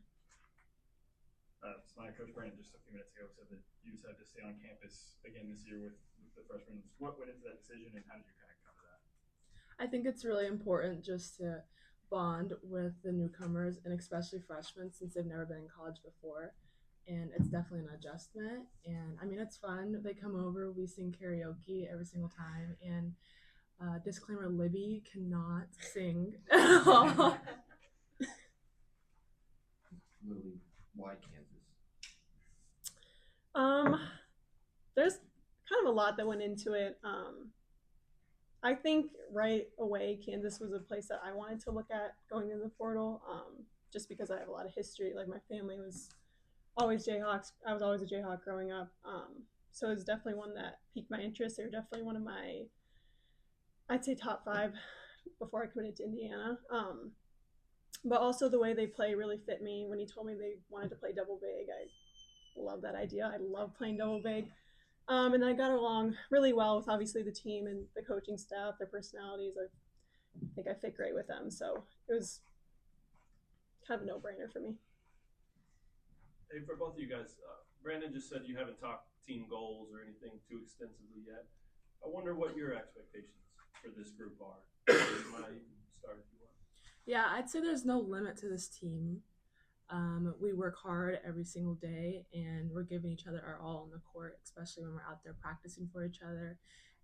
[SPEAKER 7] My coach Brandon just a few minutes ago said that you decided to stay on campus again this year with the freshmen. What went into that decision, and how did you kind of come to that?
[SPEAKER 21] I think it's really important just to bond with the newcomers, and especially freshmen, since they've never been in college before. And it's definitely an adjustment. And I mean, it's fun. They come over, we sing karaoke every single time. And disclaimer, Libby cannot sing at all.
[SPEAKER 19] Lily, why Kansas?
[SPEAKER 21] There's kind of a lot that went into it. I think right away, Kansas was a place that I wanted to look at going into the portal, just because I have a lot of history. Like, my family was always Jayhawks. I was always a Jayhawk growing up. So it was definitely one that piqued my interest. They were definitely one of my, I'd say, top 5 before I committed to Indiana. But also the way they play really fit me. When he told me they wanted to play double big, I love that idea. I love playing double big. And I got along really well with obviously the team and the coaching staff, their personalities. I think I fit great with them. So it was kind of a no-brainer for me.
[SPEAKER 7] Hey, for both of you guys, Brandon just said you haven't talked team goals or anything too extensively yet. I wonder what your expectations for this group are. Start if you want.
[SPEAKER 21] Yeah, I'd say there's no limit to this team.
[SPEAKER 3] We work hard every single day, and we're giving each other our all on the court, especially when we're out there practicing for each other,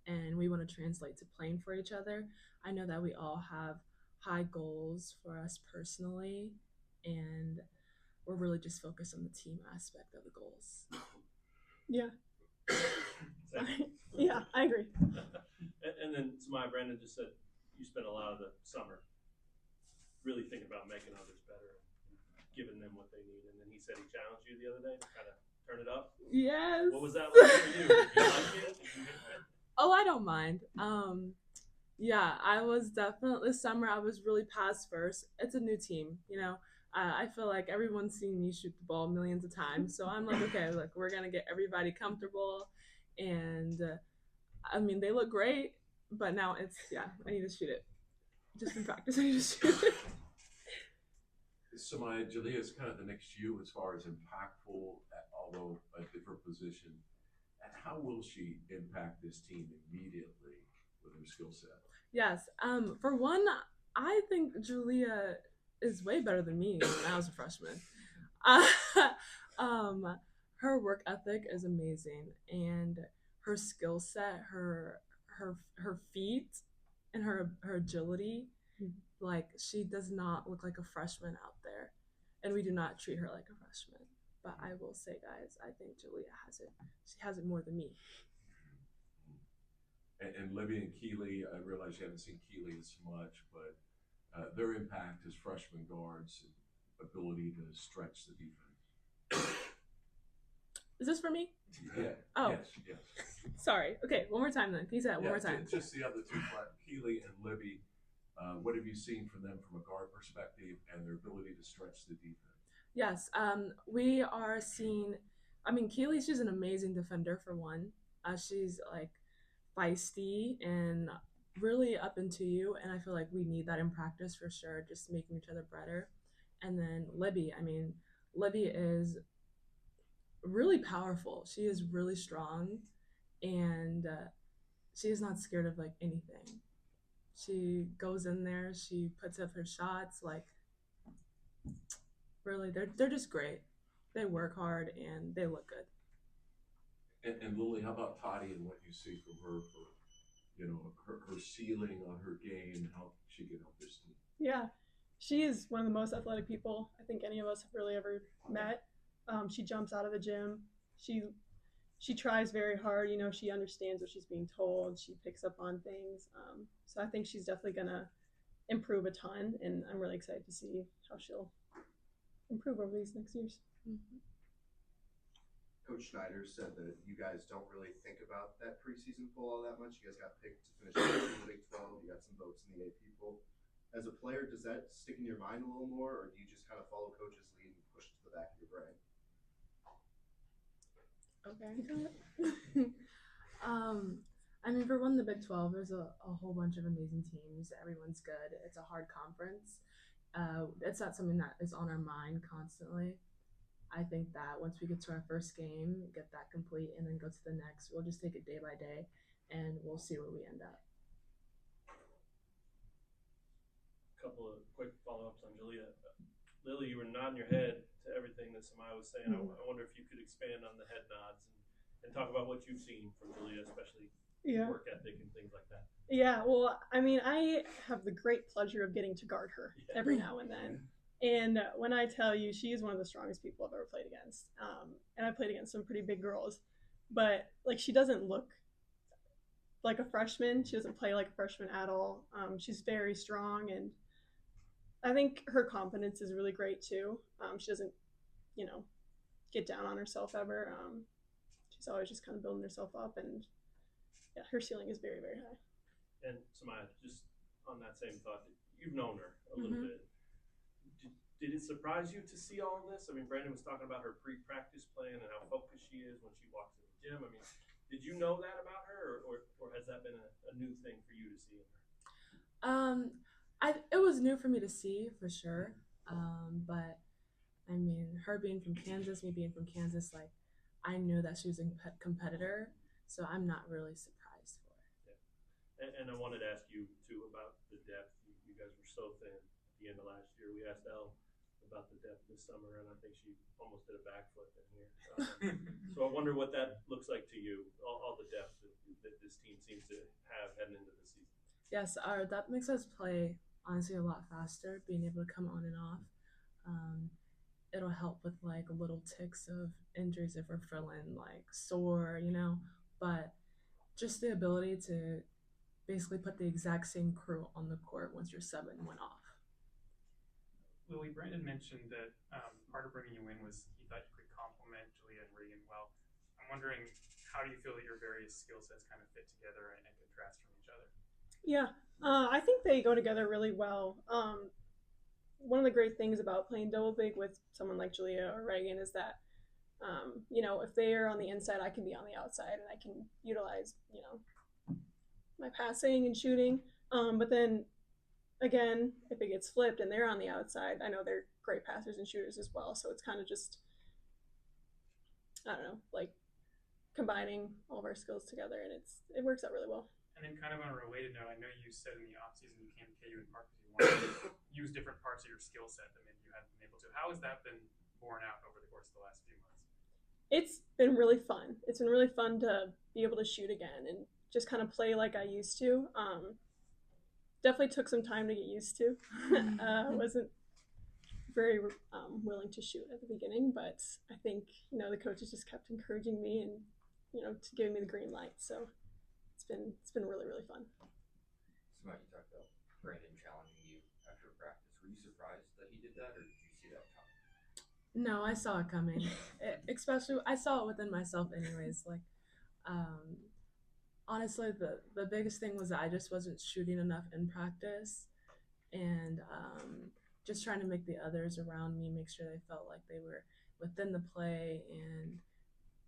[SPEAKER 3] and we want to translate to playing for each other. I know that we all have high goals for us personally, and we're really just focused on the team aspect of the goals.
[SPEAKER 21] Yeah. Sorry. Yeah, I agree.
[SPEAKER 7] And then Samaya, Brandon just said you spent a lot of the summer really thinking about making others better, giving them what they need. And then he said he challenged you the other day to kind of turn it up.
[SPEAKER 3] Yes.
[SPEAKER 7] What was that like for you? Did you like it?
[SPEAKER 3] Oh, I don't mind. Yeah, I was definitely this summer. I was really pass first. It's a new team, you know. I feel like everyone's seen me shoot the ball millions of times, so I'm like, okay, look, we're gonna get everybody comfortable, and I mean, they look great, but now it's I need to shoot it. Just in practice, I need to shoot it.
[SPEAKER 22] Samaya, Jalea is kind of the next you as far as impactful, although a different position. And how will she impact this team immediately with her skill set?
[SPEAKER 3] Yes. For one, I think Julia is way better than me when I was a freshman. Her work ethic is amazing, and her skill set, her feet, and her agility. Like, she does not look like a freshman out there, and we do not treat her like a freshman. But I will say, guys, I think Julia has it. She has it more than me.
[SPEAKER 22] And Libby and Keeley, I realize you haven't seen Keeley as much, but their impact as freshman guards, ability to stretch the defense.
[SPEAKER 3] Is this for me?
[SPEAKER 22] Yeah.
[SPEAKER 3] Oh.
[SPEAKER 22] Yes.
[SPEAKER 3] Sorry. Okay, one more time then. Can you say that one more time?
[SPEAKER 22] Just the other two, Keeley and Libby. What have you seen from them from a guard perspective and their ability to stretch the defense?
[SPEAKER 3] Yes, we are seeing. I mean, Keeley, she's an amazing defender for one. She's like feisty and really up into you, and I feel like we need that in practice for sure, just making each other better. And then Libby, I mean, Libby is really powerful. She is really strong, and she is not scared of like anything. She goes in there, she puts up her shots, like really, they're just great. They work hard and they look good.
[SPEAKER 22] And Lily, how about Toddy and what you see from her for, her ceiling on her game and how she can help this team?
[SPEAKER 21] Yeah, she is one of the most athletic people I think any of us have really ever met. She jumps out of the gym. She tries very hard. You know, she understands what she's being told. She picks up on things. So I think she's definitely gonna improve a ton, and I'm really excited to see how she'll improve over these next years.
[SPEAKER 3] Mm-hmm.
[SPEAKER 23] Coach Schneider said that you guys don't really think about that preseason poll all that much. You guys got picked to finish in the Big 12. You got some votes in the AP poll. As a player, does that stick in your mind a little more, or do you just kind of follow coach's lead and push it to the back of your brain?
[SPEAKER 3] Okay. I mean, for one, the Big 12, there's a whole bunch of amazing teams. Everyone's good. It's a hard conference. It's not something that is on our mind constantly. I think that once we get to our first game, get that complete, and then go to the next, we'll just take it day by day, and we'll see where we end up.
[SPEAKER 7] A couple of quick follow-ups on Julia. Lily, you were nodding your head to everything that Samaya was saying. I wonder if you could expand on the head nods and talk about what you've seen from Julia, especially work ethic and things like that.
[SPEAKER 21] Yeah, well, I mean, I have the great pleasure of getting to guard her every now and then. And when I tell you, she is one of the strongest people I've ever played against. And I played against some pretty big girls. But, like, she doesn't look like a freshman. She doesn't play like a freshman at all. She's very strong, and I think her confidence is really great, too. She doesn't, get down on herself ever. She's always just kind of building herself up, and yeah, her ceiling is very, very high.
[SPEAKER 7] And Samaya, just on that same thought, you've known her a little bit. Did it surprise you to see all of this? I mean, Brandon was talking about her pre-practice plan and how focused she is when she walks in the gym. I mean, did you know that about her, or has that been a new thing for you to see in her?
[SPEAKER 3] It was new for me to see, for sure. But, I mean, her being from Kansas, me being from Kansas, like, I knew that she was a competitor, so I'm not really surprised for her.
[SPEAKER 7] Yeah. And I wanted to ask you, too, about the depth. You guys were so thin at the end of last year. We asked Elle about the depth this summer, and I think she almost did a backflip in here. So I wonder what that looks like to you, all the depth that this team seems to have heading into the season.
[SPEAKER 3] Yes, that makes us play honestly a lot faster, being able to come on and off. It'll help with like little ticks of injuries if we're feeling like sore, but just the ability to basically put the exact same crew on the court once your 7 went off.
[SPEAKER 8] Lily, Brandon mentioned that part of bringing you in was he thought you could complement Julia and Regan well. I'm wondering, how do you feel that your various skill sets kind of fit together and contrast from each other?
[SPEAKER 21] Yeah, I think they go together really well. One of the great things about playing double big with someone like Julia or Regan is that, if they are on the inside, I can be on the outside and I can utilize, my passing and shooting. But then again, if it gets flipped and they're on the outside, I know they're great passers and shooters as well. So it's kind of just, I don't know, like combining all of our skills together, and it works out really well.
[SPEAKER 8] And then kind of on a related note, I know you said in the offseason you came to KU in part because you wanted to use different parts of your skill set that maybe you hadn't been able to. How has that been borne out over the course of the last few months?
[SPEAKER 21] It's been really fun. It's been really fun to be able to shoot again and just kind of play like I used to. Definitely took some time to get used to. Wasn't very willing to shoot at the beginning, but I think, the coaches just kept encouraging me and, to giving me the green light. So it's been really, really fun.
[SPEAKER 19] So Mike, you talked about Brandon challenging you after practice. Were you surprised that he did that, or did you see that coming?
[SPEAKER 3] No, I saw it coming. Especially, I saw it within myself anyways. Like, honestly, the biggest thing was that I just wasn't shooting enough in practice, and just trying to make the others around me make sure they felt like they were within the play and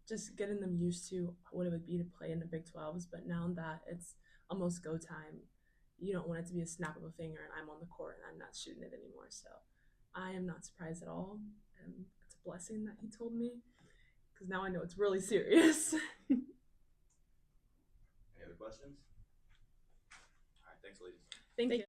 [SPEAKER 3] just getting them used to what it would be to play in the Big 12s. But now that it's almost go time, you don't want it to be a snap of a finger and I'm on the court and I'm not shooting it anymore. So I am not surprised at all. And it's a blessing that he told me, because now I know it's really serious.
[SPEAKER 19] Any other questions? All right, thanks, ladies.
[SPEAKER 3] Thank you.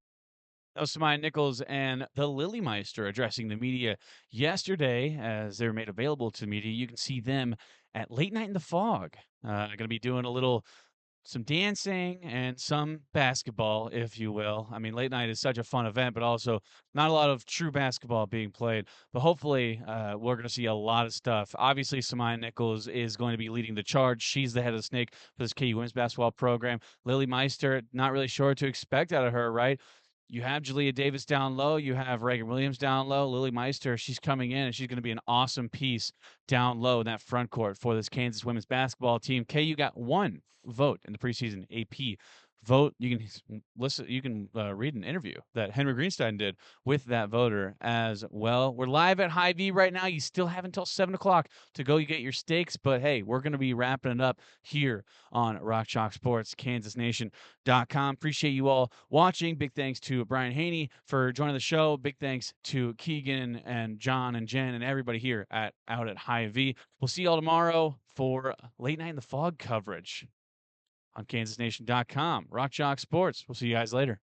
[SPEAKER 2] That was Samaya Nichols and the Lily Meister addressing the media yesterday as they were made available to the media. You can see them at Late Night in the Fog. Going to be doing some dancing and some basketball, if you will. I mean, late night is such a fun event, but also not a lot of true basketball being played. But hopefully we're going to see a lot of stuff. Obviously, Samaya Nichols is going to be leading the charge. She's the head of the snake for this KU women's basketball program. Lily Meister, not really sure what to expect out of her, right? You have Jalea Davis down low. You have Reagan Williams down low. Lily Meister, she's coming in, and she's going to be an awesome piece down low in that front court for this Kansas women's basketball team. KU got 1 vote in the preseason AP vote. You can listen. You can read an interview that Henry Greenstein did with that voter as well. We're live at Hy-Vee right now. You still have until 7 o'clock to go. You get your steaks, but hey, we're going to be wrapping it up here on Rock Chalk Sports, KansasNation.com. Appreciate you all watching. Big thanks to Brian Hanni for joining the show. Big thanks to Keegan and John and Jen and everybody here out at Hy-Vee. We'll see you all tomorrow for Late Night in the Fog coverage on KansasNation.com. Rock Chalk Sports. We'll see you guys later.